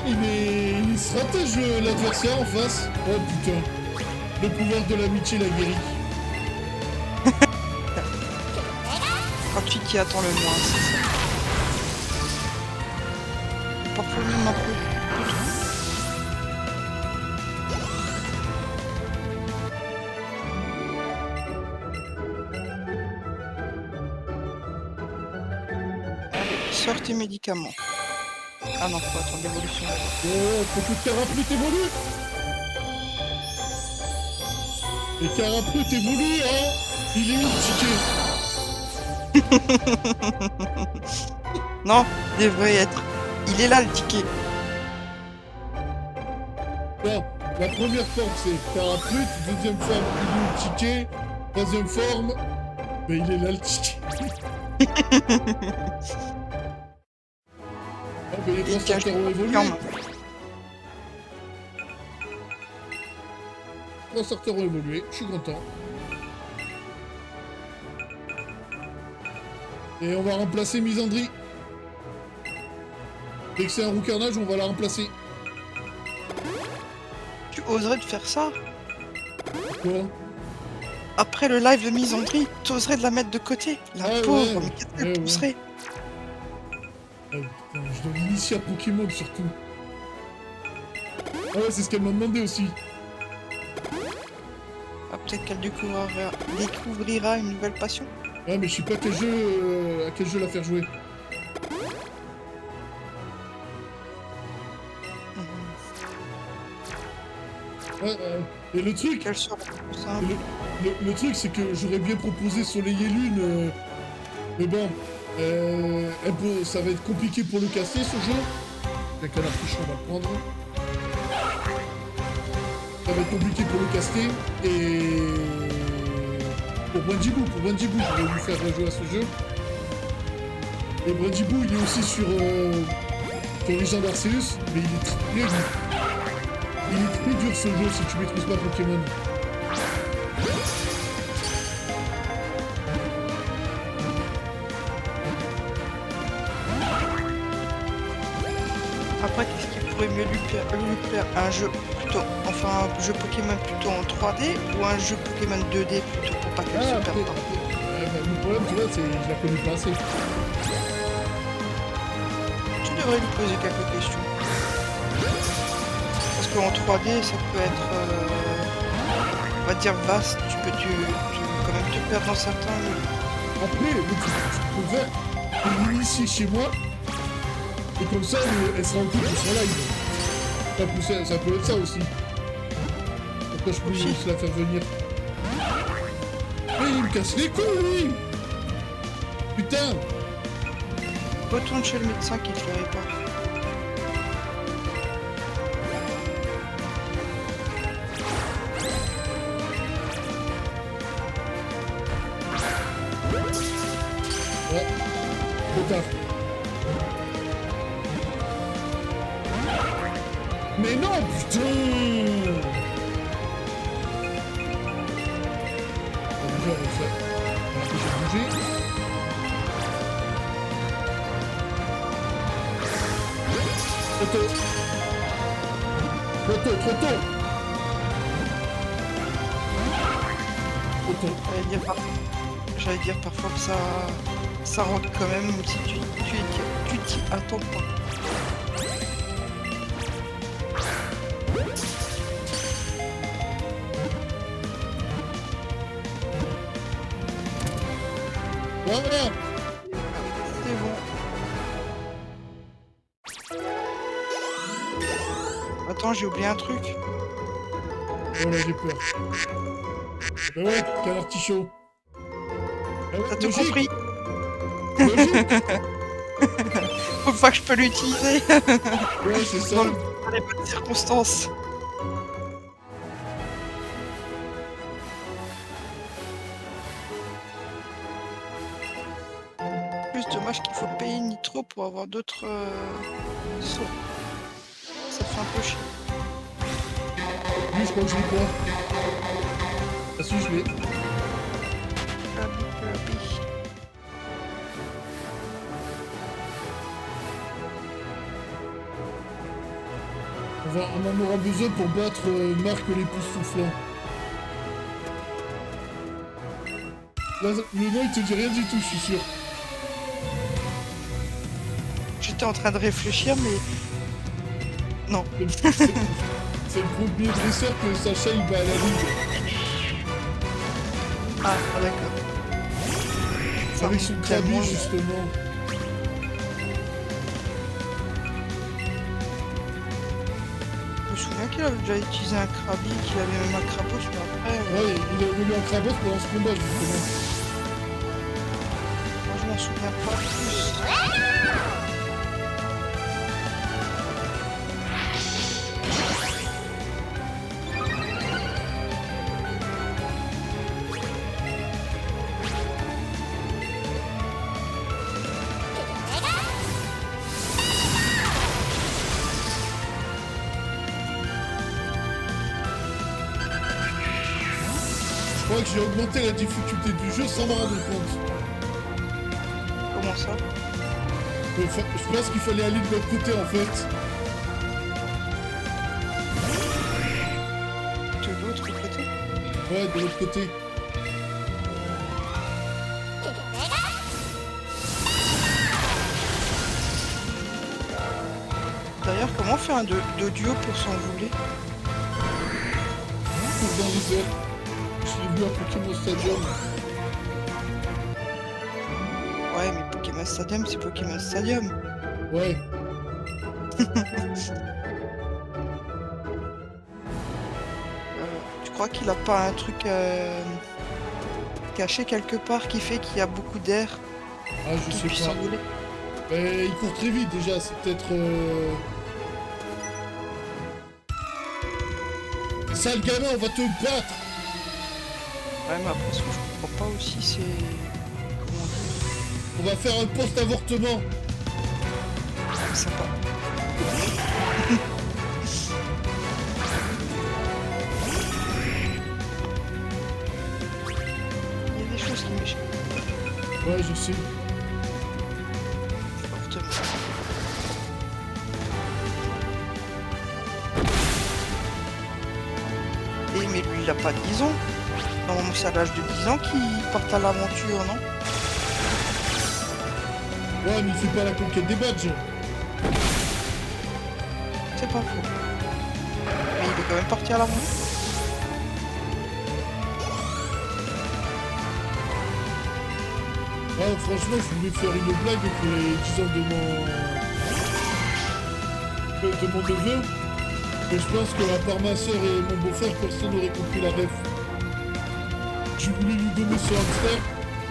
Speaker 1: Il stratège l'adversaire en face. Oh putain. Le pouvoir de l'amitié l'a guéri.
Speaker 2: Quand tu t'y attends le moins, c'est ça. Parfois même un peu. sors tes médicaments. Ah non, faut attendre l'évolution.
Speaker 1: Faut que Caraprut évolue. Et Caraprut évolue, hein. Il est où le ticket?
Speaker 2: Non, il devrait être. Il est là le ticket.
Speaker 1: Non, la première forme c'est Caraprut, deuxième forme il est où le ticket, troisième forme, mais il est là le ticket. Ah ben les trois starters ont évolué. Trois starters ont évolué, je suis content. Et on va remplacer Misandry. Dès que c'est un roucarnage, on va la remplacer.
Speaker 2: Tu oserais de faire ça?
Speaker 1: Quoi?
Speaker 2: Après le live de Misandry, tu oserais de la mettre de côté? La pauvre,
Speaker 1: ouais,
Speaker 2: mais qu'est-ce qu'elle pousserait?
Speaker 1: Putain, je dois l'initier à Pokémon surtout. Ah ouais, c'est ce qu'elle m'a demandé aussi.
Speaker 2: Ah, peut-être qu'elle découvrira une nouvelle passion.
Speaker 1: Ouais, mais je sais pas à quel jeu la faire jouer. Ouais, et le truc...
Speaker 2: Quelle sort
Speaker 1: le truc, c'est que j'aurais bien proposé Soleil et Lune, mais bon, ça va être compliqué pour le casser, ce jeu. Avec un affiche, on va le prendre. Ça va être compliqué pour le caster, et... Pour Brandibou, je vais lui faire jouer à ce jeu. Et Brandibou, il est aussi sur Origin d'Arceus, mais il est très dur. Il est très dur ce jeu si tu maîtrises pas Pokémon.
Speaker 2: Après, qu'est-ce qui pourrait mieux lui plaire? Un jeu plutôt, enfin un jeu Pokémon plutôt en 3D ou un jeu Pokémon 2D plutôt pour pas qu'elle se perde pas?
Speaker 1: Le problème, tu vois, c'est que je la connais pas assez.
Speaker 2: Tu devrais lui poser quelques questions. Parce qu'en 3D, ça peut être, on va dire vaste. Tu peux quand même te perdre dans certains jeux.
Speaker 1: Après, tu peux faire l'initier chez moi, et comme ça, elle sera en couple sur live. Ça peut être ça aussi. Pourquoi je peux juste la faire venir? Mais il me casse les couilles, lui! Putain!
Speaker 2: Retourne chez le médecin qui te le répare.
Speaker 1: Ouais, trop tard. Mais non, putain! Déjà, on va faire. J'ai bougé. Trop tôt. Trop tôt, trop tôt. Trop tôt.
Speaker 2: J'allais dire parfois que ça rentre quand même, même si tu t'y attends pas.
Speaker 1: Voilà.
Speaker 2: C'est bon. Attends, j'ai oublié un truc.
Speaker 1: Oh là, j'ai peur. Bah ouais, quel artichaut. Ah ouais,
Speaker 2: T'as tout
Speaker 1: logique.
Speaker 2: compris?
Speaker 1: Logique.
Speaker 2: Faut pas que je peux l'utiliser.
Speaker 1: Ouais, c'est ça.
Speaker 2: Dans les bonnes circonstances. Plus dommage qu'il faut payer Nitro pour avoir d'autres sauts. Ça fait un peu chier.
Speaker 1: Lui, je crois que je l'ai pas. Ah si, je l'ai. On en aura besoin pour battre Marc l'époustouflant. Là, le nom, il te dit rien du tout, je suis sûr.
Speaker 2: J'étais en train de réfléchir, mais... Non.
Speaker 1: C'est le premier dresseur que Sacha, il bat à la ligue.
Speaker 2: Ah, d'accord.
Speaker 1: Avec son Krabi, justement.
Speaker 2: me souviens qu'il avait déjà utilisé un Krabi, qu'il avait même un Krabos, mais après...
Speaker 1: Ouais, il a évolué en Krabos pendant ce combat, justement.
Speaker 2: Moi, je m'en souviens pas plus.
Speaker 1: Je crois que j'ai augmenté la difficulté du jeu sans m'en rendre compte.
Speaker 2: Comment ça?
Speaker 1: Je pense qu'il fallait aller de l'autre côté, en fait.
Speaker 2: De l'autre côté?
Speaker 1: Ouais, de l'autre côté.
Speaker 2: D'ailleurs, comment faire un d'audio pour s'envoler?
Speaker 1: Dans les airs. Je l'ai vu à Pokémon Stadium.
Speaker 2: Ouais, mais Pokémon Stadium, c'est Pokémon Stadium.
Speaker 1: Ouais.
Speaker 2: Tu crois qu'il a pas un truc caché quelque part qui fait qu'il y a beaucoup d'air
Speaker 1: Ah, je
Speaker 2: qui
Speaker 1: sais
Speaker 2: puisse
Speaker 1: pas.
Speaker 2: s'envoler?
Speaker 1: Mais il court très vite déjà, c'est peut-être... Sale gamin, on va te battre!
Speaker 2: Ouais, mais après, ce que je comprends pas aussi, c'est... Comment dire?
Speaker 1: On va faire un post-avortement!
Speaker 2: C'est sympa. Il y a des choses qui m'échappent.
Speaker 1: Ouais, je sais.
Speaker 2: Fortement. Et mais lui, il a pas 10 ans. Normalement, c'est à l'âge de 10 ans qu'il part à l'aventure, non?
Speaker 1: Ouais, mais il fait pas la conquête des badges.
Speaker 2: C'est pas faux. Mais il est quand même parti à l'aventure.
Speaker 1: Ouais, franchement, je voulais faire une blague pour les 10 ans de mon neveu. Mais je pense que à part ma soeur et mon beau-frère, personne n'aurait compris la ref. Je voulais lui donner son hamster.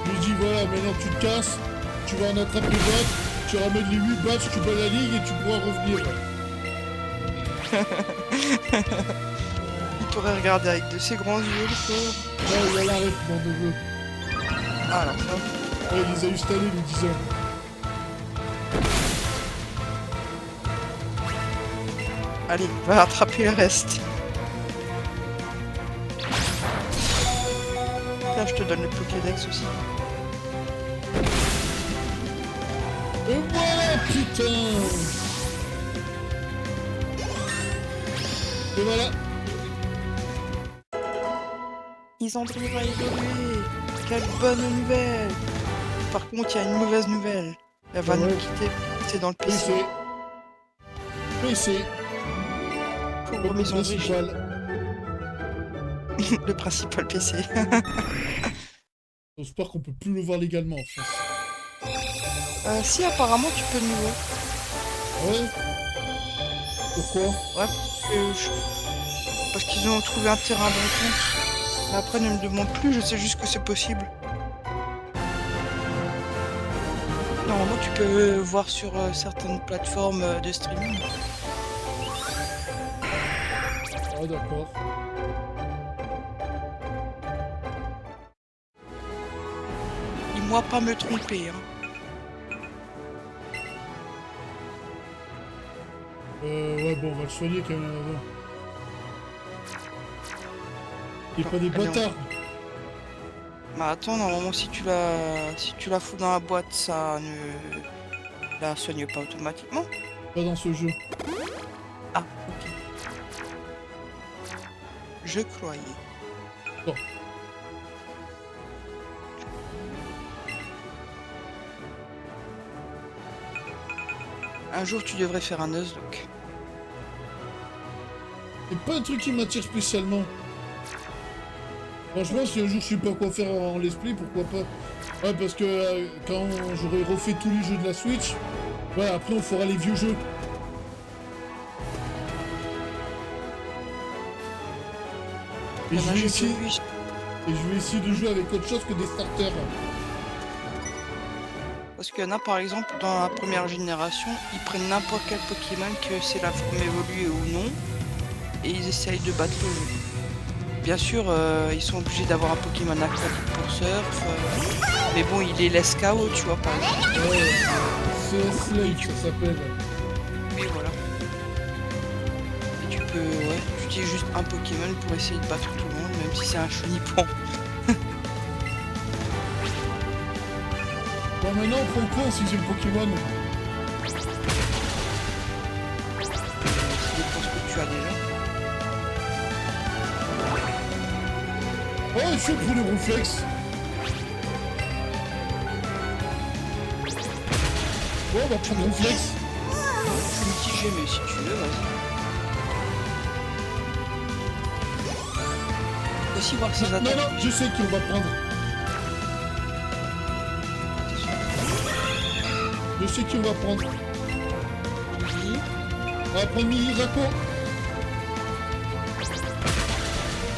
Speaker 1: Je lui ai dit voilà, maintenant tu te casses, tu vas en attraper les badges, tu ramènes les 8 badges, tu bats la ligue et tu pourras revenir.
Speaker 2: Il t'aurait regardé avec de ses grands yeux, le pauvre.
Speaker 1: Ouais, il a la ref, mon neveu.
Speaker 2: Ah, alors ça.
Speaker 1: Ouais, il les a installés les 10 ans.
Speaker 2: Allez, va attraper le reste. Là, je te donne le Pokédex aussi.
Speaker 1: Et voilà, putain! Et voilà.
Speaker 2: Isandre va évoluer. Quelle bonne nouvelle. Par contre, il y a une mauvaise nouvelle. Elle va
Speaker 1: Ouais.
Speaker 2: nous quitter. C'est dans le PC.
Speaker 1: PC. PC.
Speaker 2: Pauvre
Speaker 1: Comme le
Speaker 2: maison riche.
Speaker 1: principal.
Speaker 2: Le principal PC.
Speaker 1: J'espère qu'on peut plus le voir légalement en France.
Speaker 2: Si, apparemment, tu peux de nouveau.
Speaker 1: Ouais. Pourquoi?
Speaker 2: Ouais, parce qu'ils ont trouvé un terrain d'entente. Mais après, ne me demande plus, je sais juste que c'est possible. Normalement, tu peux voir sur certaines plateformes de streaming.
Speaker 1: Ah d'accord.
Speaker 2: Dis-moi pas me tromper, hein.
Speaker 1: Ouais, bon, on va le soigner quand même avant. Il pas des
Speaker 2: Allez,
Speaker 1: bâtards.
Speaker 2: Bah attends, normalement, si tu la fous dans la boîte, ça ne la soigne pas automatiquement.
Speaker 1: Pas dans ce jeu.
Speaker 2: Ah, ok. Je croyais.
Speaker 1: Bon.
Speaker 2: Un jour, tu devrais faire un Nuzlocke.
Speaker 1: C'est pas un truc qui m'attire spécialement. Franchement, si un jour je sais pas quoi faire en l'esprit, pourquoi pas. Ouais, parce que quand j'aurai refait tous les jeux de la Switch, ouais, après on fera les vieux jeux. Et
Speaker 2: Il y
Speaker 1: je
Speaker 2: en a,
Speaker 1: vais
Speaker 2: j'ai
Speaker 1: essayer,
Speaker 2: déjà vu.
Speaker 1: et je vais essayer de jouer avec autre chose que des starters.
Speaker 2: Parce qu'il y en a, par exemple, dans la première génération, ils prennent n'importe quel Pokémon, que c'est la forme évoluée ou non, et ils essayent de battre le jeu. Bien sûr, ils sont obligés d'avoir un Pokémon aquatique pour surf, mais bon, ils les laissent KO, tu vois, par exemple.
Speaker 1: Ouais, c'est Slave, ça s'appelle.
Speaker 2: Oui, voilà. Et tu peux, ouais, tu utilises juste un Pokémon pour essayer de battre tout le monde, même si c'est un chenipan.
Speaker 1: Bon, maintenant, on prend quoi en 6ème Pokémon?
Speaker 2: Ça dépend ce que tu as déjà.
Speaker 1: Oh, je suis pour le réflexe. Bon, on va prendre le réflexe.
Speaker 2: Je suis mitigé, mais si tu veux, vas-y. Aussi voir ses
Speaker 1: Non,
Speaker 2: attaques.
Speaker 1: non, je sais qui on va prendre. Je sais qui on va prendre.
Speaker 2: Oui.
Speaker 1: On va prendre Miyazako.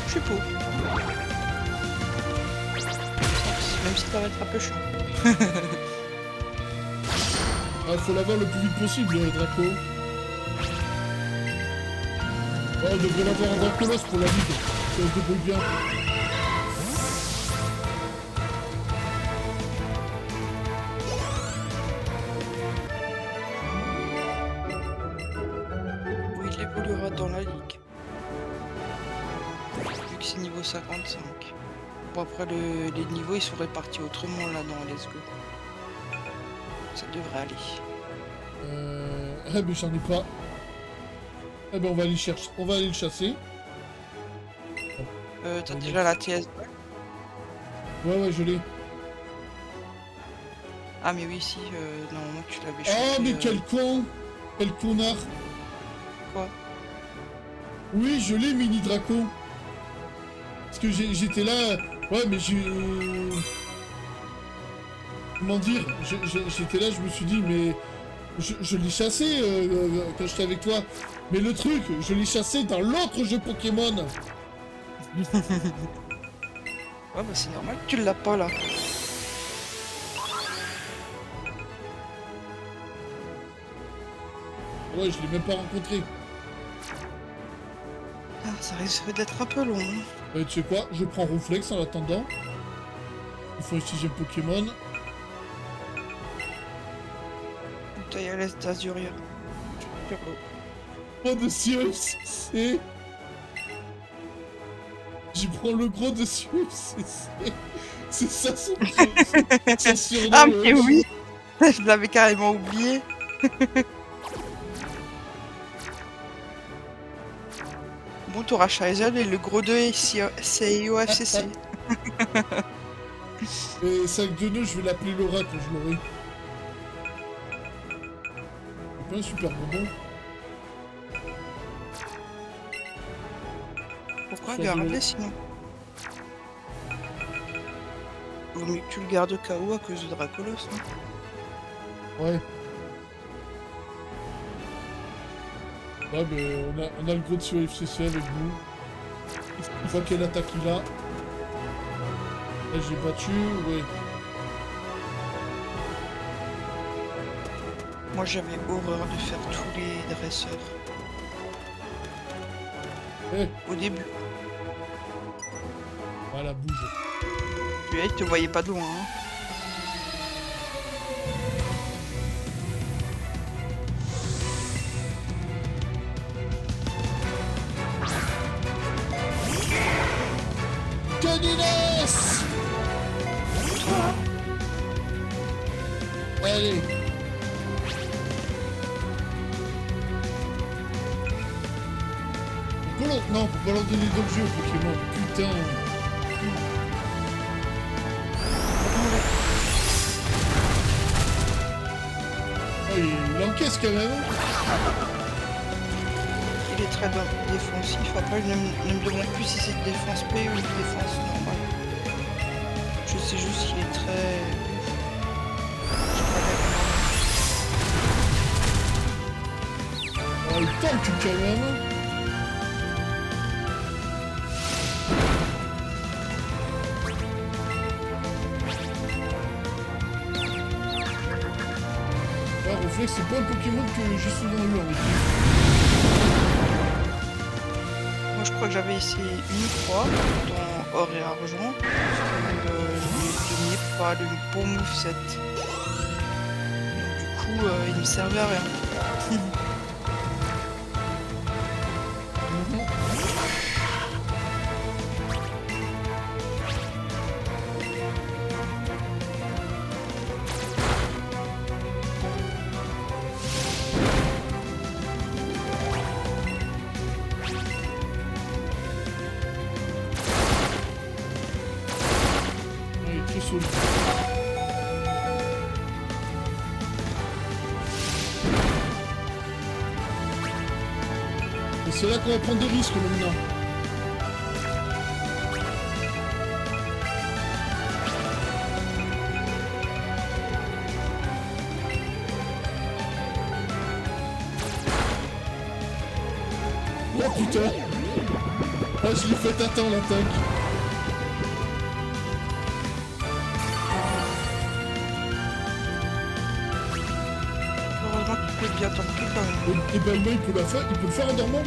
Speaker 2: Je suis pour. Même si ça va être un peu chiant.
Speaker 1: Ah, faut l'avoir le plus vite possible, Draco. Oh, on devrait l'avoir en Dracolos pour la ligue. Ça se débrouille bien.
Speaker 2: Oui, il évoluera dans la ligue. Vu que c'est niveau 55. Bon, après, les niveaux, ils sont répartis autrement, là, dans Let's Go. Ça devrait aller.
Speaker 1: Eh ben, j'en ai pas. Eh ben, on va aller chercher. On va aller le chasser.
Speaker 2: T'as déjà la TS.
Speaker 1: Ouais, je l'ai.
Speaker 2: Ah, mais oui, si, normalement, tu l'avais
Speaker 1: Oh,
Speaker 2: chopé,
Speaker 1: mais quel con! Quel connard!
Speaker 2: Quoi?
Speaker 1: Oui, je l'ai, Mini Draco. Parce que j'étais là... Ouais, mais j'ai... Comment dire? J'étais là, je me suis dit, mais... Je l'ai chassé quand j'étais avec toi. Mais le truc, je l'ai chassé dans l'autre jeu Pokémon.
Speaker 2: Ouais, bah, c'est normal, tu l'as pas, là.
Speaker 1: Ouais, je l'ai même pas rencontré.
Speaker 2: Ah, ça risque d'être un peu long.
Speaker 1: Tu sais quoi? Je prends Ronflex en attendant. Il faut un 6ème Pokémon.
Speaker 2: Bouteille à l'aise d'Azuria. Sur l'eau.
Speaker 1: Oh, de ciel, c'est... J'y prends le gros dessus, c'est ça son surnom.
Speaker 2: Ah, mais oui! Je l'avais carrément oublié. Bon, t'auras Charizard et le gros 2 c'est OFCC.
Speaker 1: Et 5 de nœuds, je vais l'appeler Laura quand je l'aurai. C'est pas un super bonbon.
Speaker 2: Pourquoi
Speaker 1: Ça
Speaker 2: garder
Speaker 1: doit-
Speaker 2: sinon? Vaut mieux que tu le gardes KO à cause de Dracolos. Hein.
Speaker 1: Ouais. Ouais, mais on a le gros dessus FCC avec nous. Une fois quelle attaque il a. Là, j'ai battu, ouais.
Speaker 2: Moi j'avais horreur de faire tous les dresseurs.
Speaker 1: Eh,
Speaker 2: Au début.
Speaker 1: voilà, bouge.
Speaker 2: Lui, il te voyait pas de loin. Hein.
Speaker 1: Canines! Allez. Non, faut pas leur donner d'objets aux Pokémon. Putain. Oh, il encaisse quand même.
Speaker 2: Il est très défensif. Après, ne me demande plus si c'est une défense P ou une défense normale. Je sais juste qu'il est très...
Speaker 1: Oh, il tank quand même. vrai que c'est pas un Pokémon que j'ai souvent eu en équipe.
Speaker 2: Moi, je crois que j'avais essayé une fois dans Or et Argent. Je n'ai pas le bon moveset. Du coup, il me servait à rien.
Speaker 1: Mhm. Il est très solide. Et c'est là qu'on va prendre des risques maintenant. Oh putain! Ah, je l'ai fait à temps l'attaque.
Speaker 2: Heureusement qu'il peut bien tanker quand même.
Speaker 1: Et ben il peut le faire en dormant.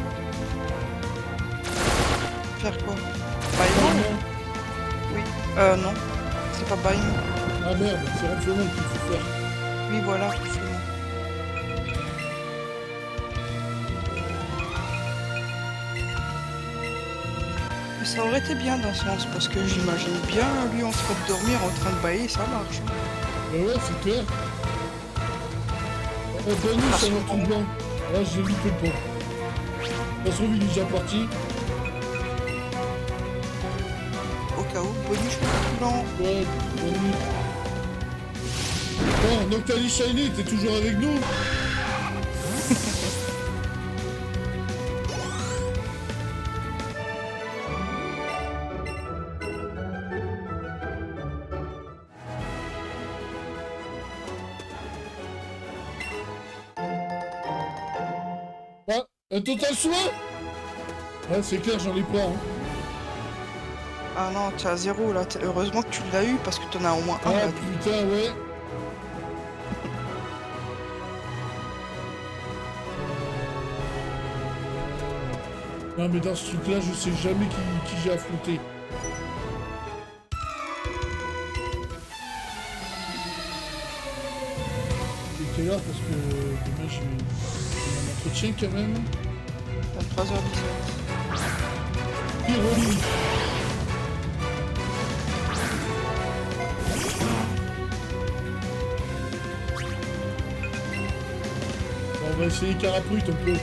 Speaker 2: Faire quoi? Bâillement? Oui. Non. C'est pas bâillement.
Speaker 1: Ah merde, c'est ronflement qu'il faut faire.
Speaker 2: Oui, voilà, ronflement. Mais ça aurait été bien d'un sens, parce que j'imagine bien lui en train de dormir, en train de bailler, ça marche.
Speaker 1: Bah ouais, c'est clair. Oh, bonus, ça va tout blanc. Ah, j'ai loupé le pont. Ça se trouve, il est déjà parti.
Speaker 2: Au cas où, bonus blanc.
Speaker 1: Ouais, bonus. Bon, Noctali Shiny, t'es toujours avec nous? Ah, un total soin? Ouais, c'est clair, j'en ai pas. Hein.
Speaker 2: Ah non, tu as 0 là. Heureusement que tu l'as eu parce que t'en as au moins un.
Speaker 1: Ah
Speaker 2: Là.
Speaker 1: putain, ouais. Non mais dans ce truc là je sais jamais qui j'ai affronté. Et quelle heure parce que demain j'ai mon entretien quand même.
Speaker 2: 23h17.
Speaker 1: Pyroli. Bon, on va essayer Carapulte un peu.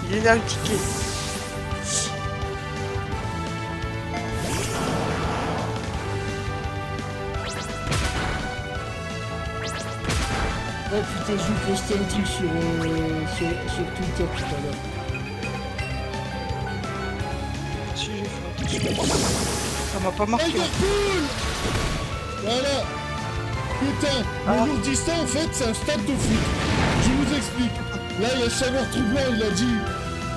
Speaker 2: Il est là le ticket.
Speaker 1: Oh putain, je vais poster un truc sur Twitter tout à l'heure.
Speaker 2: Si j'ai fait. Ça m'a pas marqué.
Speaker 1: Liverpool. Voilà. Putain, le Lourdistan en fait c'est un stade de foot. Je vous explique. Là il y a Savoir Troublant, il a dit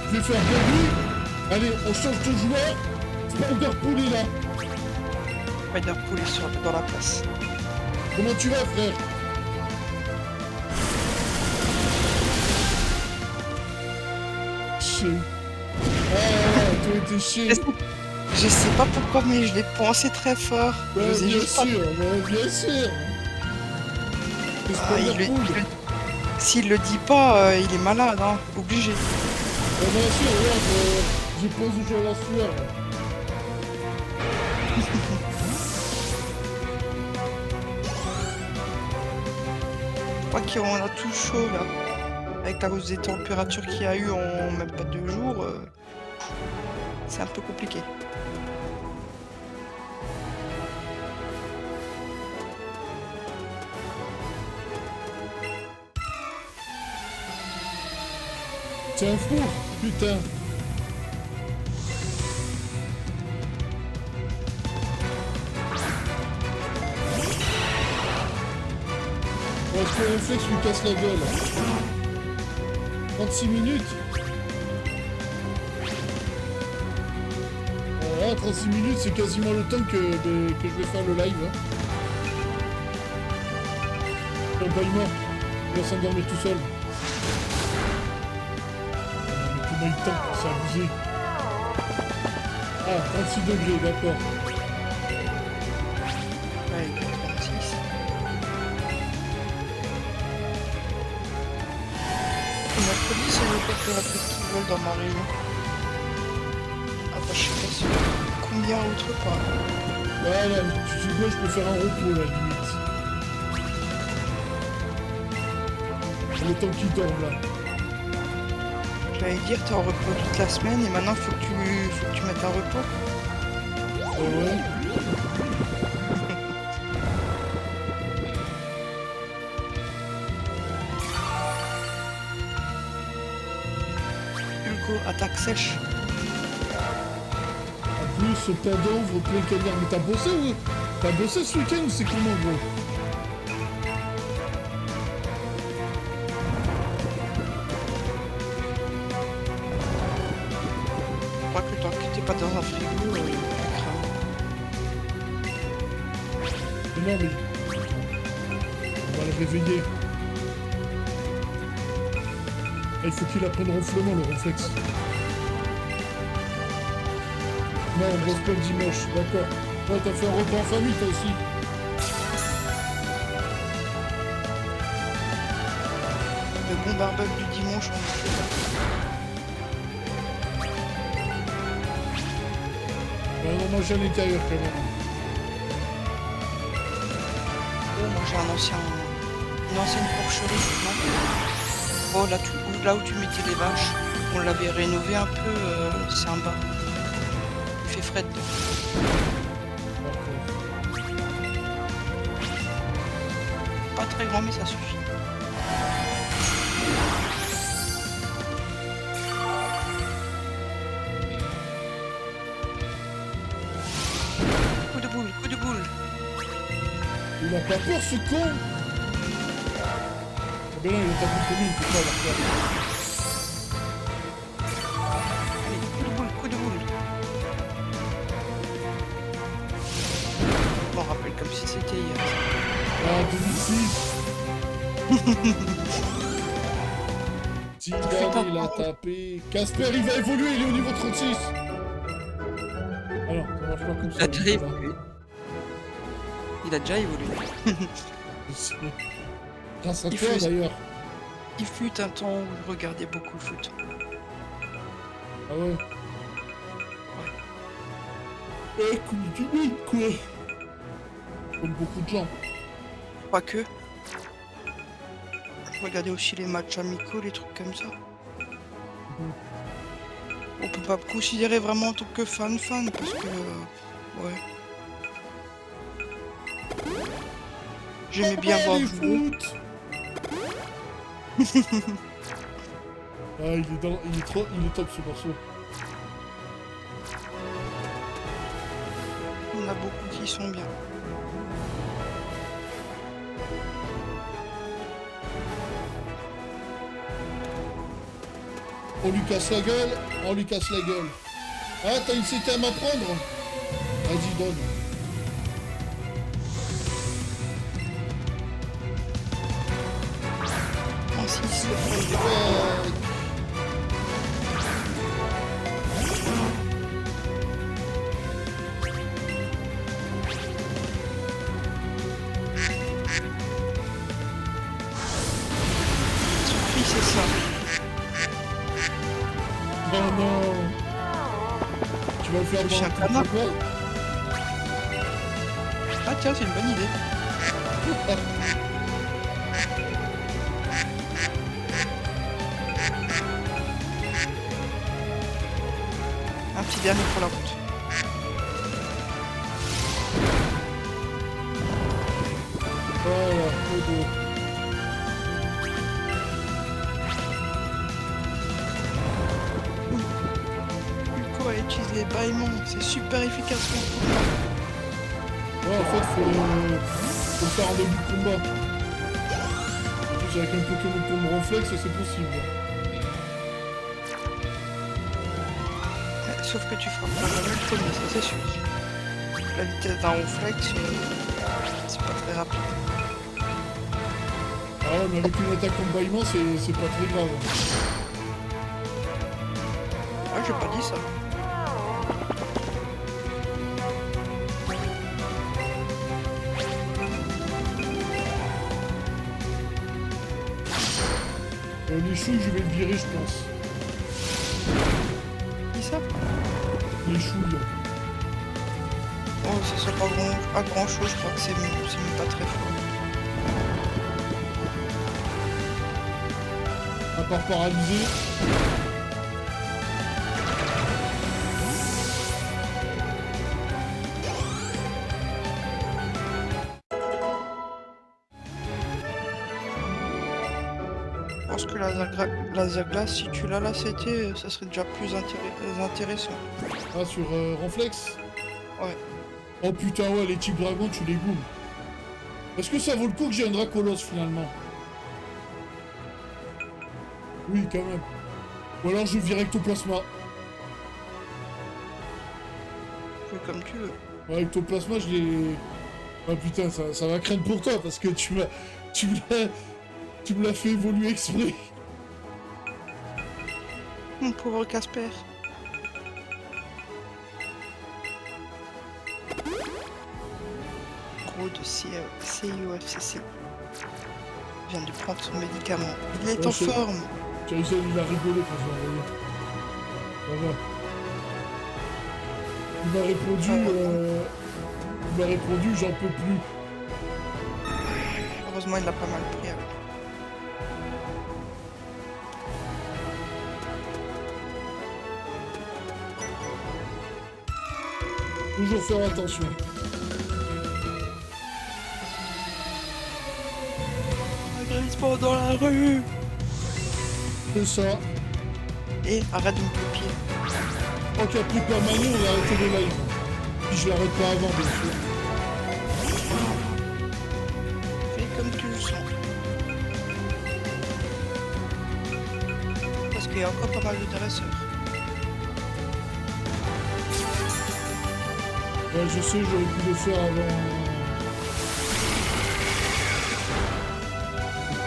Speaker 1: je vais faire rugby. Allez, on change de joueur. Spiderpool est là.
Speaker 2: Spiderpool est dans la place.
Speaker 1: Comment tu vas frère? Chier. Ah, toi t'es chier.
Speaker 2: Je sais pas pourquoi, mais je l'ai pensé très fort.
Speaker 1: Ouais,
Speaker 2: Je vous ai
Speaker 1: bien
Speaker 2: juste pas-
Speaker 1: sûr, ouais, bien sûr. C'est
Speaker 2: Ah,
Speaker 1: Spiderpool.
Speaker 2: S'il le dit pas, il est malade, hein. Obligé.
Speaker 1: Ouais, bien sûr, regarde, je pose toujours la sueur.
Speaker 2: Je crois qu'on a tout chaud là. Avec la hausse des températures qu'il y a eu en même pas 2 jours, c'est un peu compliqué.
Speaker 1: C'est un four, putain. Bon, est-ce que le réflexe lui casse la gueule? 36 minutes. Voilà, 36 minutes, c'est quasiment le temps que je vais faire le live. Hein. pas il meurt. Il va s'endormir tout seul. Mais comment il tank, c'est abusé. Ah, 36 degrés, d'accord.
Speaker 2: Ouais, il est 36. Le mercredi, c'est le peuple la plus vol dans ma région. Ah bah, je sais pas si combien autre part.
Speaker 1: Ouais, là, tu sais quoi, je peux faire un repos, là, limite. Le temps qu'il dorme, là.
Speaker 2: J'allais dire, t'es en repos toute la semaine et maintenant, faut que tu mettes un repos.
Speaker 1: Ouais.
Speaker 2: Hugo, attaque sèche.
Speaker 1: En plus, plein d'œuvres, plein de canards. Mais t'as bossé ou... T'as bossé ce week-end ou c'est comment, gros?
Speaker 2: Je crois que tant que t'es pas dans un frigo, il crame.
Speaker 1: Mais non, mais... On va le réveiller. Il faut qu'il apprenne ronflement, le réflexe. Non, on bosse pas le dimanche, d'accord. Ouais, t'as fait un repas en famille, toi aussi.
Speaker 2: Le bon barbecue du dimanche, on ne fait pas.
Speaker 1: On va manger à l'intérieur, quand même.
Speaker 2: Oh, moi j'ai une ancienne porcherie, non? Bon, là où tu mettais les vaches, on l'avait rénové un peu, c'est un bar. Il fait frais dedans. Pas très grand, mais ça suffit. Coup de boule, coup de boule.
Speaker 1: Il a pas peur, ce con. Ah ben non, il a tapé comme il peut pas avoir peur.
Speaker 2: Allez, coup de boule, coup de boule. Je m'en rappelle comme si c'était hier.
Speaker 1: Ah, 2006. Zidane, il a tapé. Casper, il va évoluer, il est au niveau 36. Alors, ça marche pas comme ça.
Speaker 2: Il a déjà évolué. Il a déjà évolué.
Speaker 1: Grâce à
Speaker 2: Il
Speaker 1: toi,
Speaker 2: faisait-
Speaker 1: d'ailleurs.
Speaker 2: Il fut un temps où je regardais beaucoup le foot.
Speaker 1: Ah ouais. Eh, comme du monde, quoi. Comme beaucoup de gens.
Speaker 2: Pas que. Je regardais aussi les matchs amicaux, les trucs comme ça. On peut pas me considérer vraiment en tant que fan parce que... ouais. J'aimais bien voir
Speaker 1: les
Speaker 2: jouer.
Speaker 1: foot. Ah, il est top ce morceau.
Speaker 2: Il y en a beaucoup qui sont bien.
Speaker 1: On lui casse la gueule, on lui casse la gueule. Ah, t'as une CT à m'apprendre? Vas-y, donne.
Speaker 2: Francis,
Speaker 1: Ouais.
Speaker 2: son fils, c'est ça.
Speaker 1: Oh non. Tu vas le faire
Speaker 2: Je suis
Speaker 1: dans
Speaker 2: un
Speaker 1: le
Speaker 2: canard.
Speaker 1: quoi?
Speaker 2: Ah tiens, c'est une bonne idée. Un petit dernier pour la route.
Speaker 1: Voilà, au dos.
Speaker 2: Hugo a utilisé les bâillements, c'est super efficace.
Speaker 1: Ouais, en fait, faut le faire en début de combat. En plus, avec un Pokémon comme Ronflex, c'est possible.
Speaker 2: Sauf que tu feras pas jamais le premier, ça c'est sûr. La vitesse d'un Ronflex, c'est pas très rapide.
Speaker 1: Ah ouais, mais avec une attaque en bâillement, c'est pas très grave.
Speaker 2: Ah, j'ai pas dit ça.
Speaker 1: Les chouilles, je vais le virer, je pense.
Speaker 2: Dis ça?
Speaker 1: Les chouilles.
Speaker 2: Oh, ça sert pas grand chose, je crois que c'est même pas très fort.
Speaker 1: À part paralysé.
Speaker 2: Je pense que la Zaglas, si tu l'as là, c'était, ça serait déjà plus intéressant.
Speaker 1: Ah, sur Renflex?
Speaker 2: Ouais.
Speaker 1: Oh putain, ouais, les types dragons, tu les goumes. Est-ce que ça vaut le coup que j'ai un Dracolos finalement? Oui, quand même. Ou alors je vire Ectoplasma.
Speaker 2: Fais comme tu veux.
Speaker 1: Ouais, Ectoplasma, je l'ai... Ah putain, ça va craindre pour toi parce que tu me l'as fait évoluer exprès.
Speaker 2: Mon pauvre Casper. Gros de CIOFCC vient de prendre son médicament. Il est
Speaker 1: Ouais,
Speaker 2: en forme.
Speaker 1: Jason, il a rigolé quand je l'ai envoyé. Ça va. Il m'a répondu, j'en peux plus.
Speaker 2: Heureusement, il l'a pas mal pris. Alors.
Speaker 1: Toujours faire attention.
Speaker 2: Agressement dans la rue.
Speaker 1: C'est ça.
Speaker 2: Et arrête de me copier.
Speaker 1: Ok, plus pas Manu, on va arrêter le live. Puis je l'arrête pas avant, bien sûr.
Speaker 2: Fais comme tu le sens. Parce qu'il y a encore pas mal de dresseurs.
Speaker 1: Ouais, je sais, j'aurais pu le faire avant.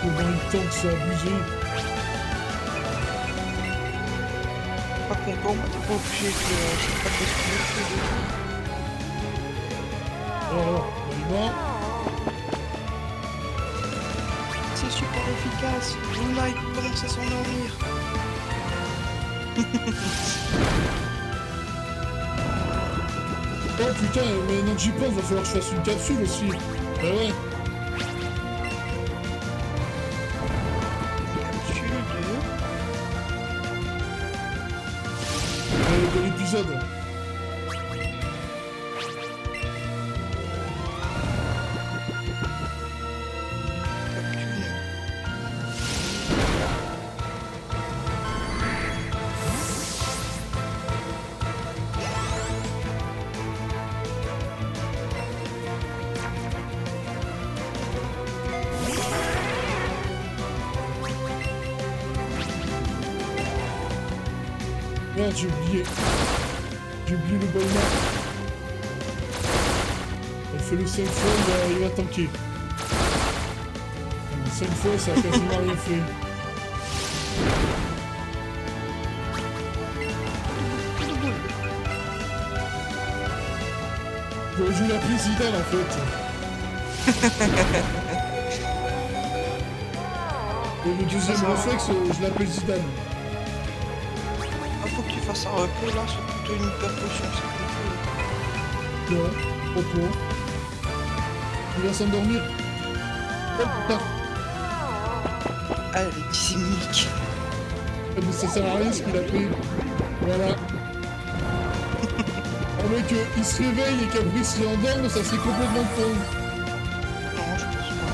Speaker 1: Comment il tente, c'est abusé.
Speaker 2: Pas content, mais t'es pas obligé que c'est pas possible.
Speaker 1: Alors, il est mort.
Speaker 2: C'est super efficace. Luna, il commence à s'endormir.
Speaker 1: Oh putain, mais maintenant que j'y pense, va falloir que je fasse une capsule aussi. Bah ouais.
Speaker 2: Capsule
Speaker 1: De l'épisode. Merde, j'ai oublié. J'ai oublié le ballon. Elle fait le 5 fois, il va tanker. 5 fois, ça a quasiment rien fait. J'aurais dû l'appeler Zidane en fait. Et le deuxième réflexe, je l'appelle Zidane.
Speaker 2: faut que tu fasses un repos là, sur plutôt une hyper potion, c'est
Speaker 1: Non, repos. Il va s'endormir. Oh putain.
Speaker 2: Ah, elle est dysimique.
Speaker 1: Mais ça sert à rien ce qu'il a fait. Voilà. Un mec, il se réveille et qu'après il se réendorme, ça serait complètement con.
Speaker 2: Non, je pense pas.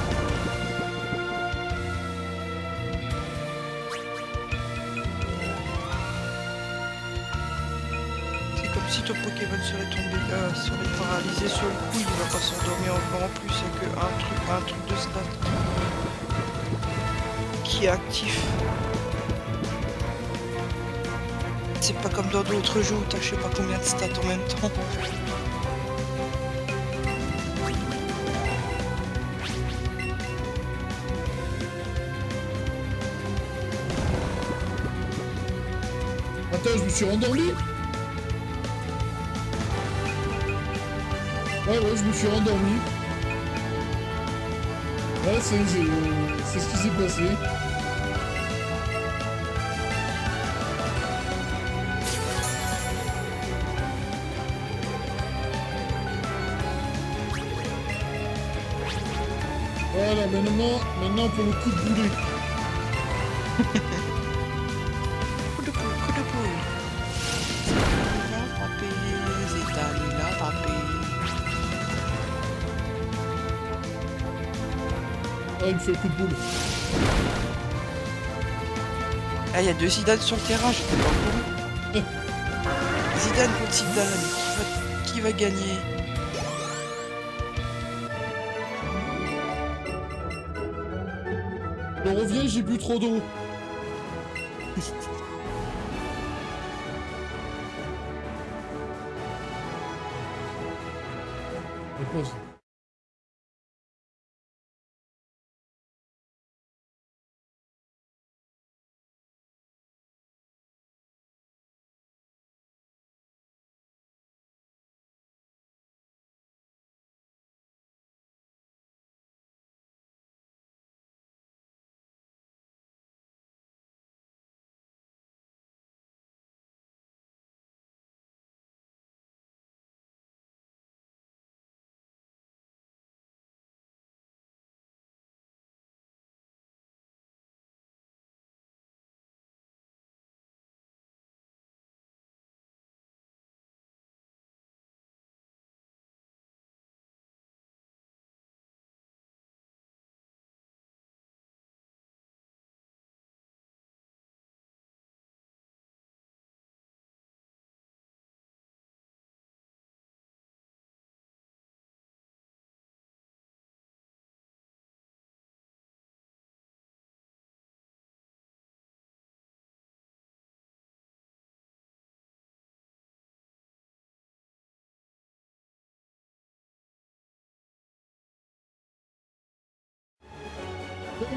Speaker 2: C'est comme si ton Pokémon serait paralysé sur le coup, il va pas s'endormir encore en plus, c'est que un truc de stat qui est actif. C'est pas comme dans d'autres jeux où t'as je sais pas combien de stats en même temps.
Speaker 1: Attends, je me suis rendormi. Ouais, je me suis rendormi. Ouais, c'est ce qui s'est passé. Voilà, maintenant pour le coup de boulet.
Speaker 2: Coup de poule, coup de poule. Il a frappé, Zidane, il a frappé.
Speaker 1: Ah, il me fait le coup de boule.
Speaker 2: Ah, il y a 2 Zidane sur le terrain, j'étais pas au courant. Zidane contre Zidane, qui va gagner?
Speaker 1: Je reviens, j'ai bu trop d'eau. Et pause.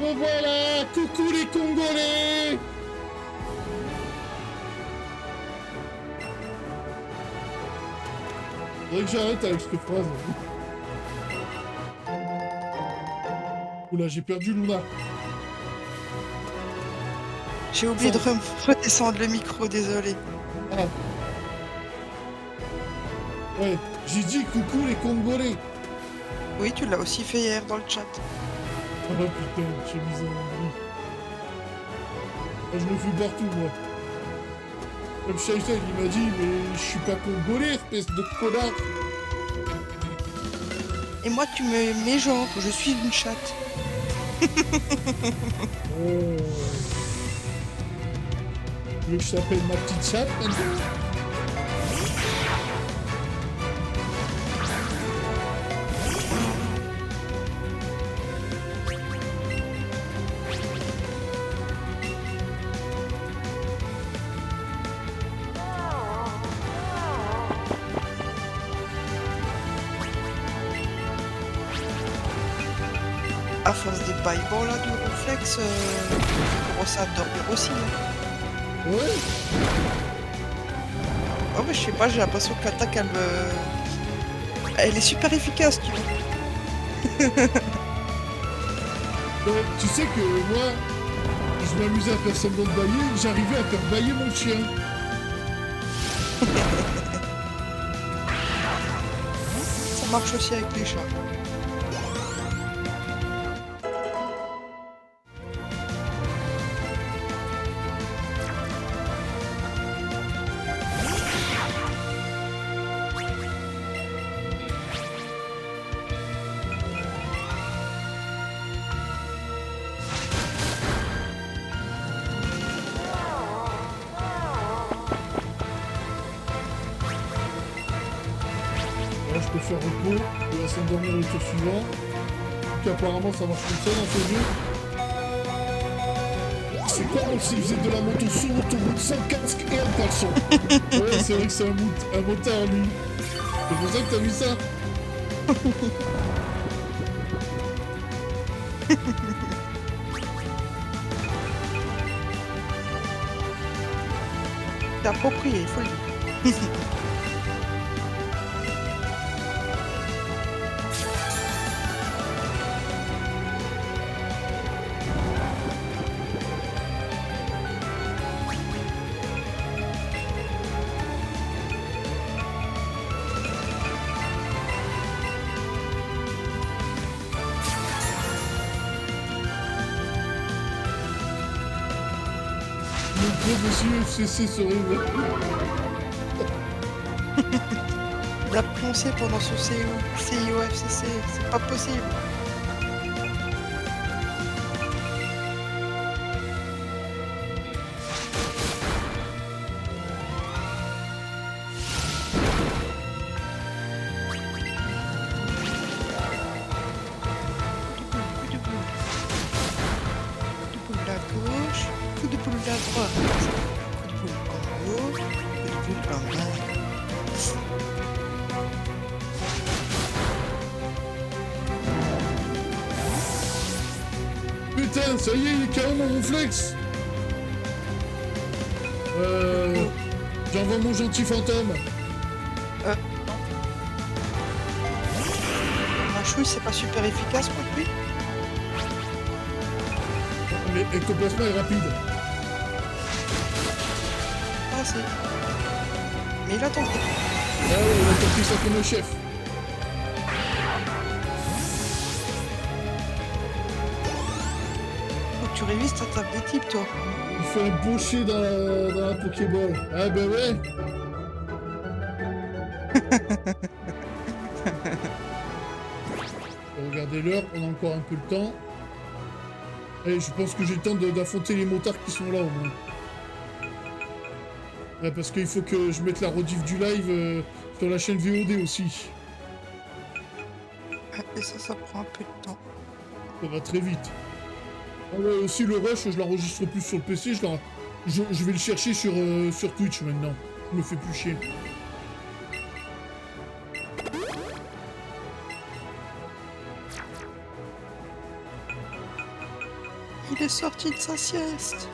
Speaker 1: Me voilà! Coucou les Congolais! Faudrait que j'arrête avec cette phrase. Oula, j'ai perdu Luna.
Speaker 2: J'ai oublié de redescendre le micro, désolé.
Speaker 1: Ah. Ouais, j'ai dit coucou les Congolais.
Speaker 2: Oui, tu l'as aussi fait hier dans le chat.
Speaker 1: Oh putain, j'ai mis ça en vie. Je le fais partout, moi. Comme Shaïsel, il m'a dit, mais je suis pas congolais, espèce de connard.
Speaker 2: Et moi, tu me mets genre, je suis une chatte.
Speaker 1: Oh. Tu veux que je t'appelle ma petite chatte maintenant?
Speaker 2: À force des bails-bons là du réflexe, je commence à dormir aussi. Hein.
Speaker 1: Ouais.
Speaker 2: Oh mais je sais pas, j'ai l'impression que l'attaque elle est super efficace, tu vois.
Speaker 1: Ouais, tu sais que moi, je m'amusais à faire semblant de bailler, j'arrivais à faire bailler mon chien.
Speaker 2: Ça marche aussi avec les chats.
Speaker 1: Là, je peux faire repos, il va s'endormir le tour suivant. Donc apparemment ça marche comme ça dans ce jeu. C'est comme s'il faisait de la moto sur l'autoroute sans casque et un caleçon. Ouais, c'est vrai que c'est un motard lui. C'est pour ça que t'as vu ça?
Speaker 2: C'est approprié, il faut le dire.
Speaker 1: Mon pauvre monsieur FCC serait...
Speaker 2: Il a ploncé pendant son CIO-FCC, c'est pas possible. Coup de boule à gauche, coup de boule à droite, coup de boule en haut, coup de boule en bas.
Speaker 1: Putain, ça y est, il est carrément mon flex. J'envoie mon gentil fantôme.
Speaker 2: La chouille, c'est pas super efficace contre lui.
Speaker 1: Mais ectoplasma est rapide.
Speaker 2: Ah si. Mais il a tenté.
Speaker 1: Ah ouais, il a compris ça comme le chef.
Speaker 2: Faut que tu révises ta table des types, toi.
Speaker 1: Il fait un boucher dans la Pokéball. Ah bah ouais. Regardez l'heure, on a encore un peu le temps. Allez, je pense que j'ai le temps d'affronter les motards qui sont là au moins. Ouais, parce qu'il faut que je mette la rediff du live sur la chaîne VOD aussi.
Speaker 2: Et ça prend un peu de temps.
Speaker 1: Ça va très vite. Ah ouais, aussi le rush, je l'enregistre plus sur le PC, je vais le chercher sur Twitch maintenant. Je me fais plus chier.
Speaker 2: Il est sorti de sa sieste.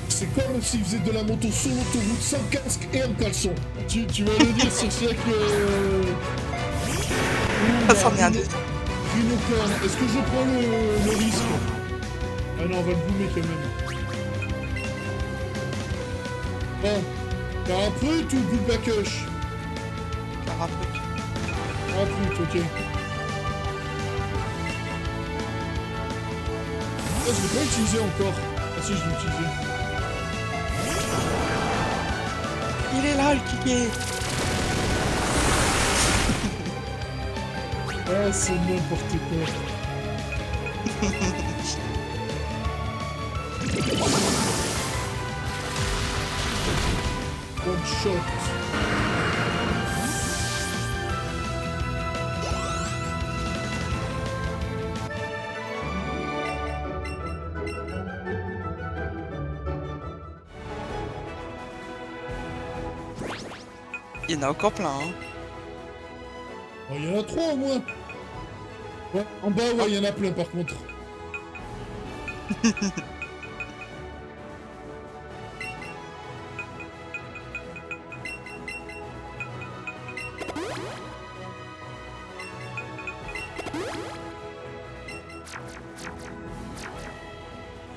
Speaker 1: C'est comme s'il faisait de la moto sur l'autoroute sans casque et en caleçon. Tu vas le dire sur chaque...
Speaker 2: Ça s'en est un deux.
Speaker 1: Rhinocorn, est-ce que je prends le risque? Ah non, on va le boomer quand même. Bon, Caraprute ou Bulbacush?
Speaker 2: Caraprute.
Speaker 1: Caraprute, ok. Ah, je l'ai pas utilisé encore. Ah si, je l'ai utilisé.
Speaker 2: Il est là, le ticket.
Speaker 1: Ah, c'est n'importe quoi. One shot.
Speaker 2: Il y en a encore plein, hein.
Speaker 1: Oh, il y en a 3 au moins. Ouais, en bas, ouais, il y en a plein par contre.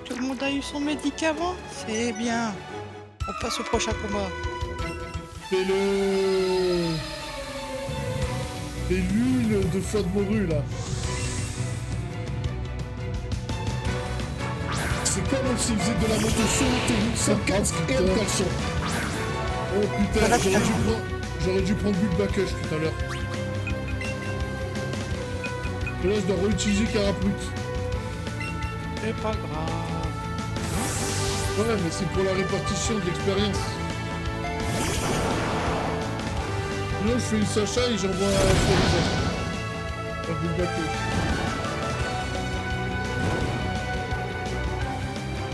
Speaker 2: Tout le monde a eu son médicament. C'est bien. On passe au prochain combat.
Speaker 1: C'est c'est l'huile de foie de morue là. C'est comme s'il faisait de la moto sur l'autoroute sans casque et en caleçon. Oh putain,
Speaker 2: Voilà,
Speaker 1: j'aurais dû prendre Bulbacush tout à l'heure. Et là je dois réutiliser Caraprute.
Speaker 2: C'est pas grave.
Speaker 1: Ouais, mais c'est pour la répartition de l'expérience. Là, je fais une Sacha et j'envoie un Florida. Un Bulbacush.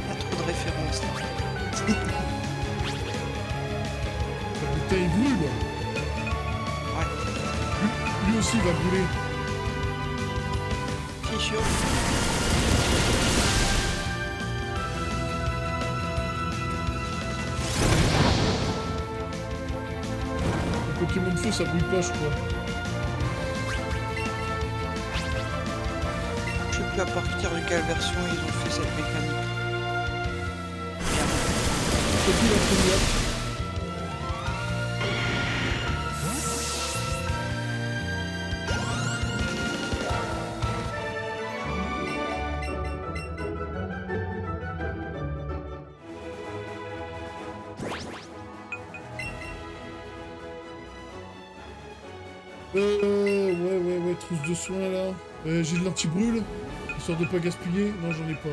Speaker 2: Il y a trop de références.
Speaker 1: Putain, il brûle. lui aussi va brûler.
Speaker 2: C'est sûr.
Speaker 1: Le Pokémon de feu, ça brûle pas, je crois.
Speaker 2: Je sais plus à partir de quelle version ils ont fait cette mécanique.
Speaker 1: C'est qui la première? Ouais, trousse de soins là. J'ai de l'anti-brûle, histoire de pas gaspiller. Non, j'en ai pas.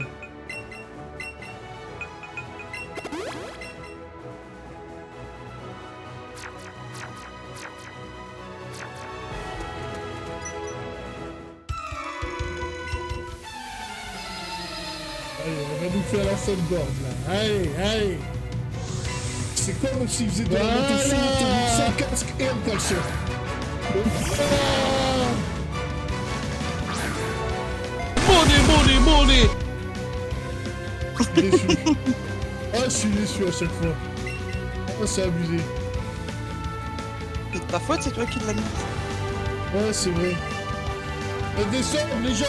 Speaker 1: Allez, on va nous faire la sunboard là. Allez. C'est comme s'il faisait de la moto sans casque et un caleçon.
Speaker 3: Money.
Speaker 1: Je suis déçu. Ah, je suis déçu à chaque fois. Ah, c'est abusé.
Speaker 2: C'est de ta faute, c'est toi qui l'as mis.
Speaker 1: Ouais, c'est vrai. Descendre, les gens.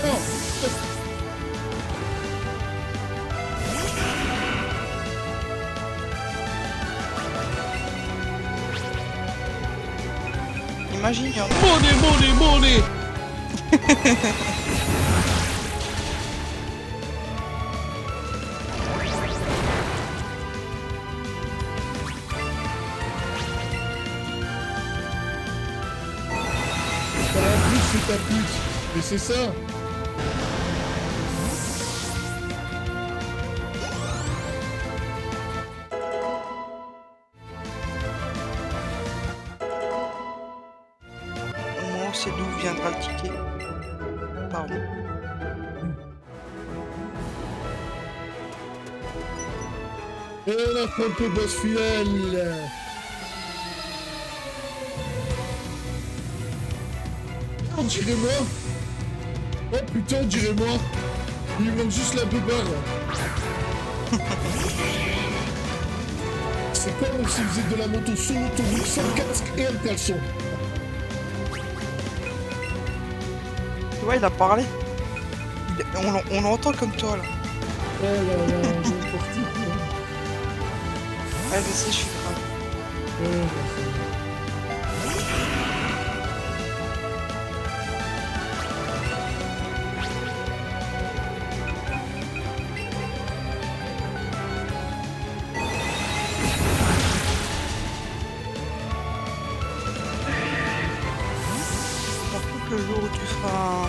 Speaker 2: Imagine, il y en a.
Speaker 3: Money.
Speaker 1: En plus, c'est ta pute. Mais c'est ça.
Speaker 2: Au moins, on sait d'où viendra le ticket. Pardon.
Speaker 1: Et la photo boss finale. On dirait moi. Oh putain, on dirait moi. Il manque juste la beubare. C'est comme s'il faisait de la moto sur l'autoroute sans casque et un caleçon.
Speaker 2: Tu vois, il a parlé. On l'entend comme toi, là.
Speaker 1: Oh là là, n'importe quoi.
Speaker 2: Ah, je sais, je suis grave. Par contre, le jour où tu feras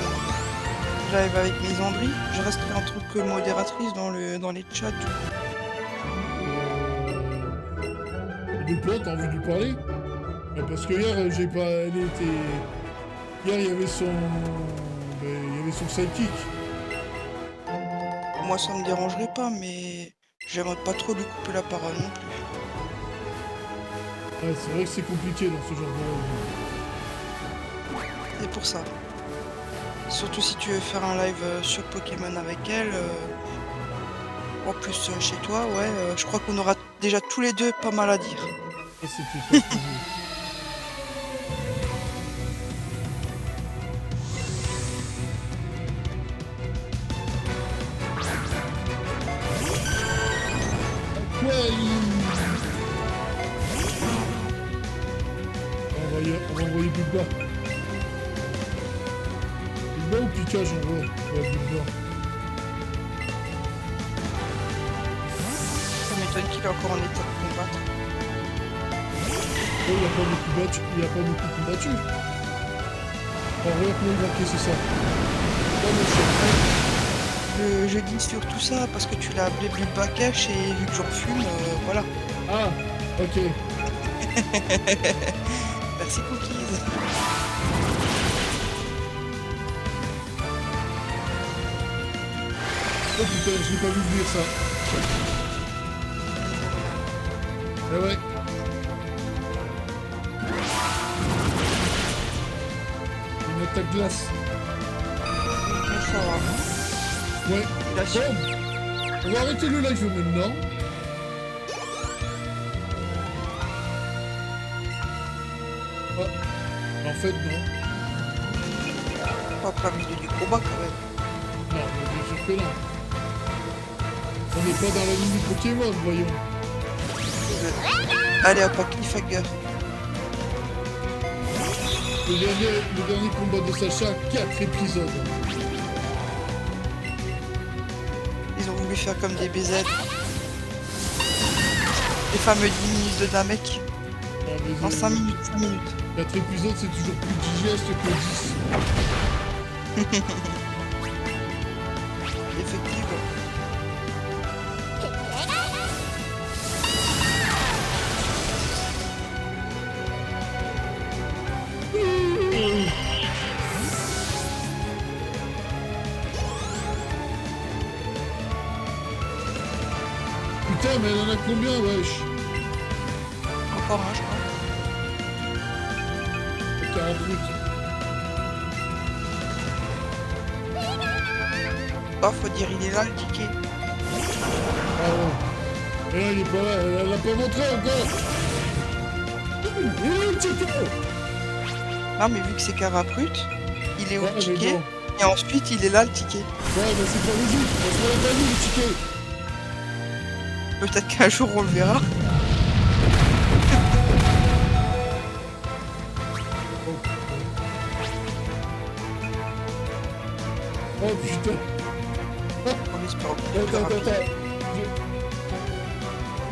Speaker 2: un live avec Misandry, je resterai en tant que modératrice dans les chats. Du coup.
Speaker 1: De quoi, t'as envie de lui parler? Parce que hier, j'ai pas... Elle était... Hier, il y avait son... il y avait son sidekick.
Speaker 2: Moi, ça me dérangerait pas, mais j'aimerais pas trop lui couper la parole non plus.
Speaker 1: Ouais, c'est vrai que c'est compliqué dans ce genre de...
Speaker 2: C'est pour ça. Surtout si tu veux faire un live sur Pokémon avec elle. En plus, chez toi, ouais, je crois qu'on aura déjà tous les deux pas mal à dire.
Speaker 1: Ça, c'était pas prévu. On va envoyer Bulba. Bulba ou Pika, j'envoie? Ouais, Bulba.
Speaker 2: Ça m'étonne qu'il est encore en état de combattre.
Speaker 1: Oh, il n'y a pas beaucoup battu. Il n'y a pas beaucoup combattu. Alors, regarde comment il va encaisser ça. Oh, mon chien.
Speaker 2: Je dis surtout ça parce que tu l'as appelé Bulba Cash et vu que j'en fume, voilà.
Speaker 1: Ah, ok.
Speaker 2: Merci Cookies.
Speaker 1: Oh putain, je l'ai pas vu venir ça. Eh ouais. attaque glace.
Speaker 2: Mais ça va.
Speaker 1: Ouais.
Speaker 2: Là,
Speaker 1: Bon, on va arrêter le live maintenant. Ah. En fait, non.
Speaker 2: pas plein milieu du combat quand même.
Speaker 1: Non, mais bien sûr que non. On n'est pas dans la ligne Pokémon, voyons.
Speaker 2: Allez hop, à cliffhanger.
Speaker 1: Le dernier combat de Sacha, 4 épisodes.
Speaker 2: Ils ont voulu faire comme des BZ. Les fameux 10 minutes de Namek. En 5 minutes, 5 minutes.
Speaker 1: 4 épisodes, c'est toujours plus digeste que 10.
Speaker 2: Effectivement.
Speaker 1: Putain, mais elle en a combien, wesh?
Speaker 2: Encore un, je crois.
Speaker 1: 40 minutes.
Speaker 2: Oh, faut dire, il est là le ticket.
Speaker 1: Ah ouais. Et là, il est pas là, elle l'a pas montré encore. Il est où le ticket?
Speaker 2: Non, mais vu que c'est Caraprut, il est au
Speaker 1: Ouais, mais
Speaker 2: ticket.
Speaker 1: bon.
Speaker 2: Et ensuite, il est là le ticket.
Speaker 1: Ouais, mais c'est pas logique, parce qu'on l'a pas vu le ticket.
Speaker 2: Peut-être qu'un jour on le verra.
Speaker 1: Oh putain.
Speaker 2: On espère
Speaker 1: Attends,
Speaker 2: plus
Speaker 1: attends,
Speaker 2: rapide.
Speaker 1: attends.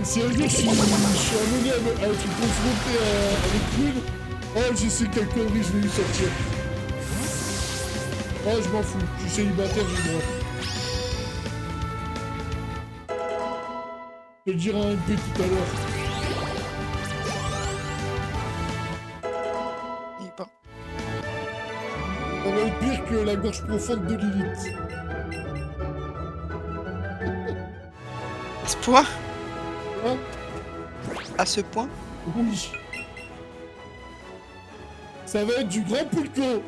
Speaker 1: Si un jour je suis amené à être confronté avec Prune, oh je sais quelle connerie je vais lui sortir. Oh je m'en fous, je suis célibataire, j'ai le droit. Je te le dirai en MP tout à l'heure.
Speaker 2: Il est pas.
Speaker 1: Ça va être pire que la gorge profonde de Lilith.
Speaker 2: À ce point?
Speaker 1: Hein?
Speaker 2: À ce point?
Speaker 1: Oui. Ça va être du grand pulco.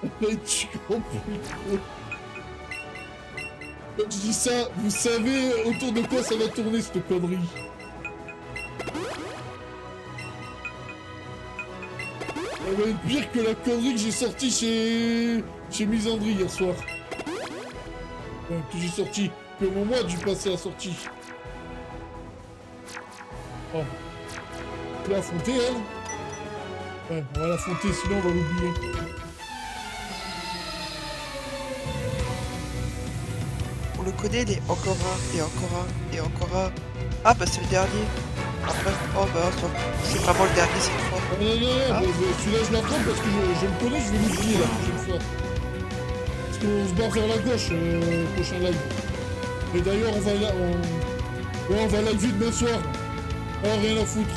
Speaker 1: Ça va être du grand pulco. Quand je dis ça, vous savez autour de quoi ça va tourner cette connerie. Ça va être pire que la connerie que j'ai sortie chez Misandry hier soir. Enfin, que j'ai sorti, que mon mois du passé a sorti. Oh. Tu l'as affronté, elle? Ouais, on va l'affronter, sinon on va l'oublier.
Speaker 2: Pour le coder, il est encore un, et encore un, et encore un. Ah bah c'est le dernier. Après, oh bah c'est vraiment le dernier cette fois.
Speaker 1: Non, non, non,
Speaker 2: Ah.
Speaker 1: celui-là je l'apprends parce que je le connais, je vais l'oublier la prochaine fois. Parce qu'on se barre vers la gauche, prochain live. Et d'ailleurs, on va là, ouais, on va live demain soir. Oh, rien à foutre.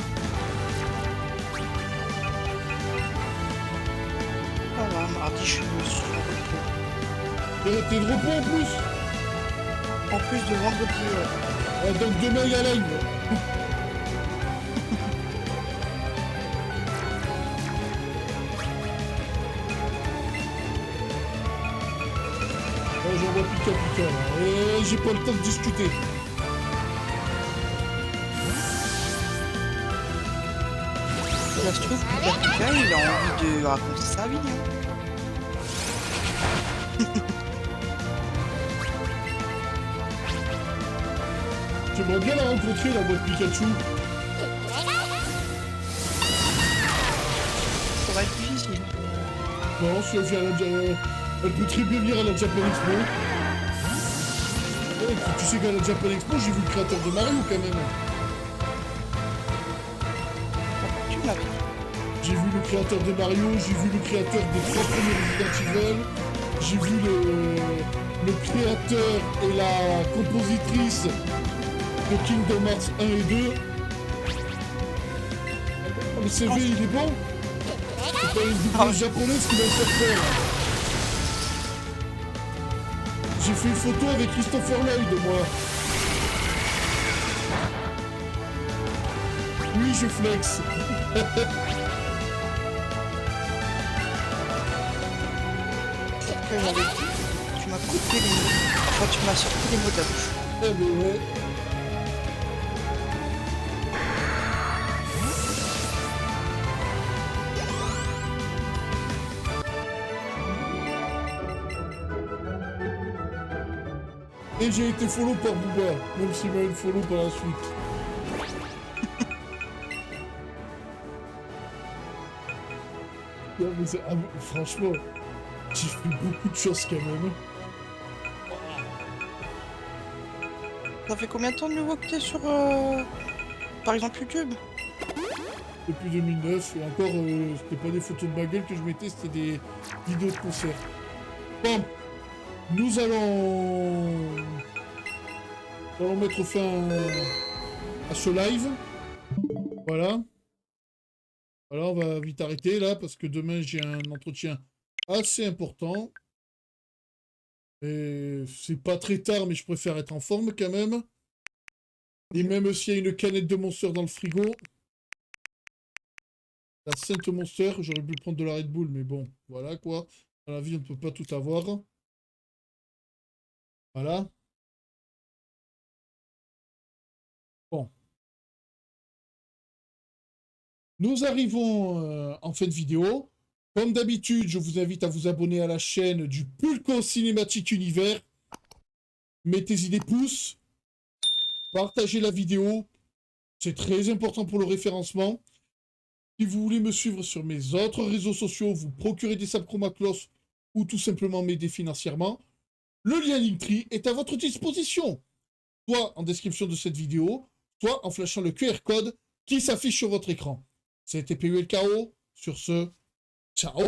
Speaker 2: Ah bah mardi, je suis sur le repos.
Speaker 1: T'es de repos en plus?
Speaker 2: En plus de vendredi,
Speaker 1: Ah, donc demain il y a live. Oh, j'en vois Pika Pika là. Et j'ai pas le temps de discuter.
Speaker 2: ça se trouve, Pika, il a envie de raconter sa vie. Hein.
Speaker 1: J'aimerais bien la rencontrer, la boîte Pikachu.
Speaker 2: Ça va être difficile.
Speaker 1: Non, si elle vient à la elle peut très bien venir à la Japan Expo. Ouais, tu sais qu'à la Japan Expo, j'ai vu le créateur de Mario quand même.
Speaker 2: Tu l'avais dit.
Speaker 1: J'ai vu le créateur de Mario, j'ai vu le créateur des 3 premiers Resident Evil, j'ai vu le créateur et la compositrice de Kingdom Hearts 1 et 2. Le CV, il est bon. C'est pas une doublage japonaise qui va me faire peur. J'ai fait une photo avec Christopher Lloyd, moi. oui, je flex.
Speaker 2: Après, j'avais dit, tu m'as coupé les mots. Enfin, tu m'as sorti les mots de la bouche.
Speaker 1: Eh ben ouais. Et j'ai été follow par Booba, même s'il m'a une follow par la suite. Non, mais franchement, j'ai fait beaucoup de choses quand même.
Speaker 2: Ça fait combien de temps de nouveau que t'es sur, par exemple, YouTube?
Speaker 1: Depuis 2009, et encore, c'était pas des photos de ma gueule que je mettais, c'était des vidéos de concert. Bon, nous allons mettre fin à ce live. Voilà. Voilà, on va vite arrêter là, parce que demain j'ai un entretien assez important. Et c'est pas très tard, mais je préfère être en forme quand même. Et même s'il y a une canette de Monster dans le frigo, la Sainte Monster, j'aurais pu prendre de la Red Bull, mais bon, voilà quoi. Dans la vie, on ne peut pas tout avoir. Voilà. Bon. Nous arrivons en fin de vidéo. Comme d'habitude, je vous invite à vous abonner à la chaîne du Pulco Cinématique Univers. Mettez-y des pouces. Partagez la vidéo. C'est très important pour le référencement. Si vous voulez me suivre sur mes autres réseaux sociaux, vous procurez des subs Chromaclos ou tout simplement m'aider financièrement, le lien Linktree est à votre disposition. Soit en description de cette vidéo, soit en flashant le QR code qui s'affiche sur votre écran. C'était PULKO. Sur ce, ciao.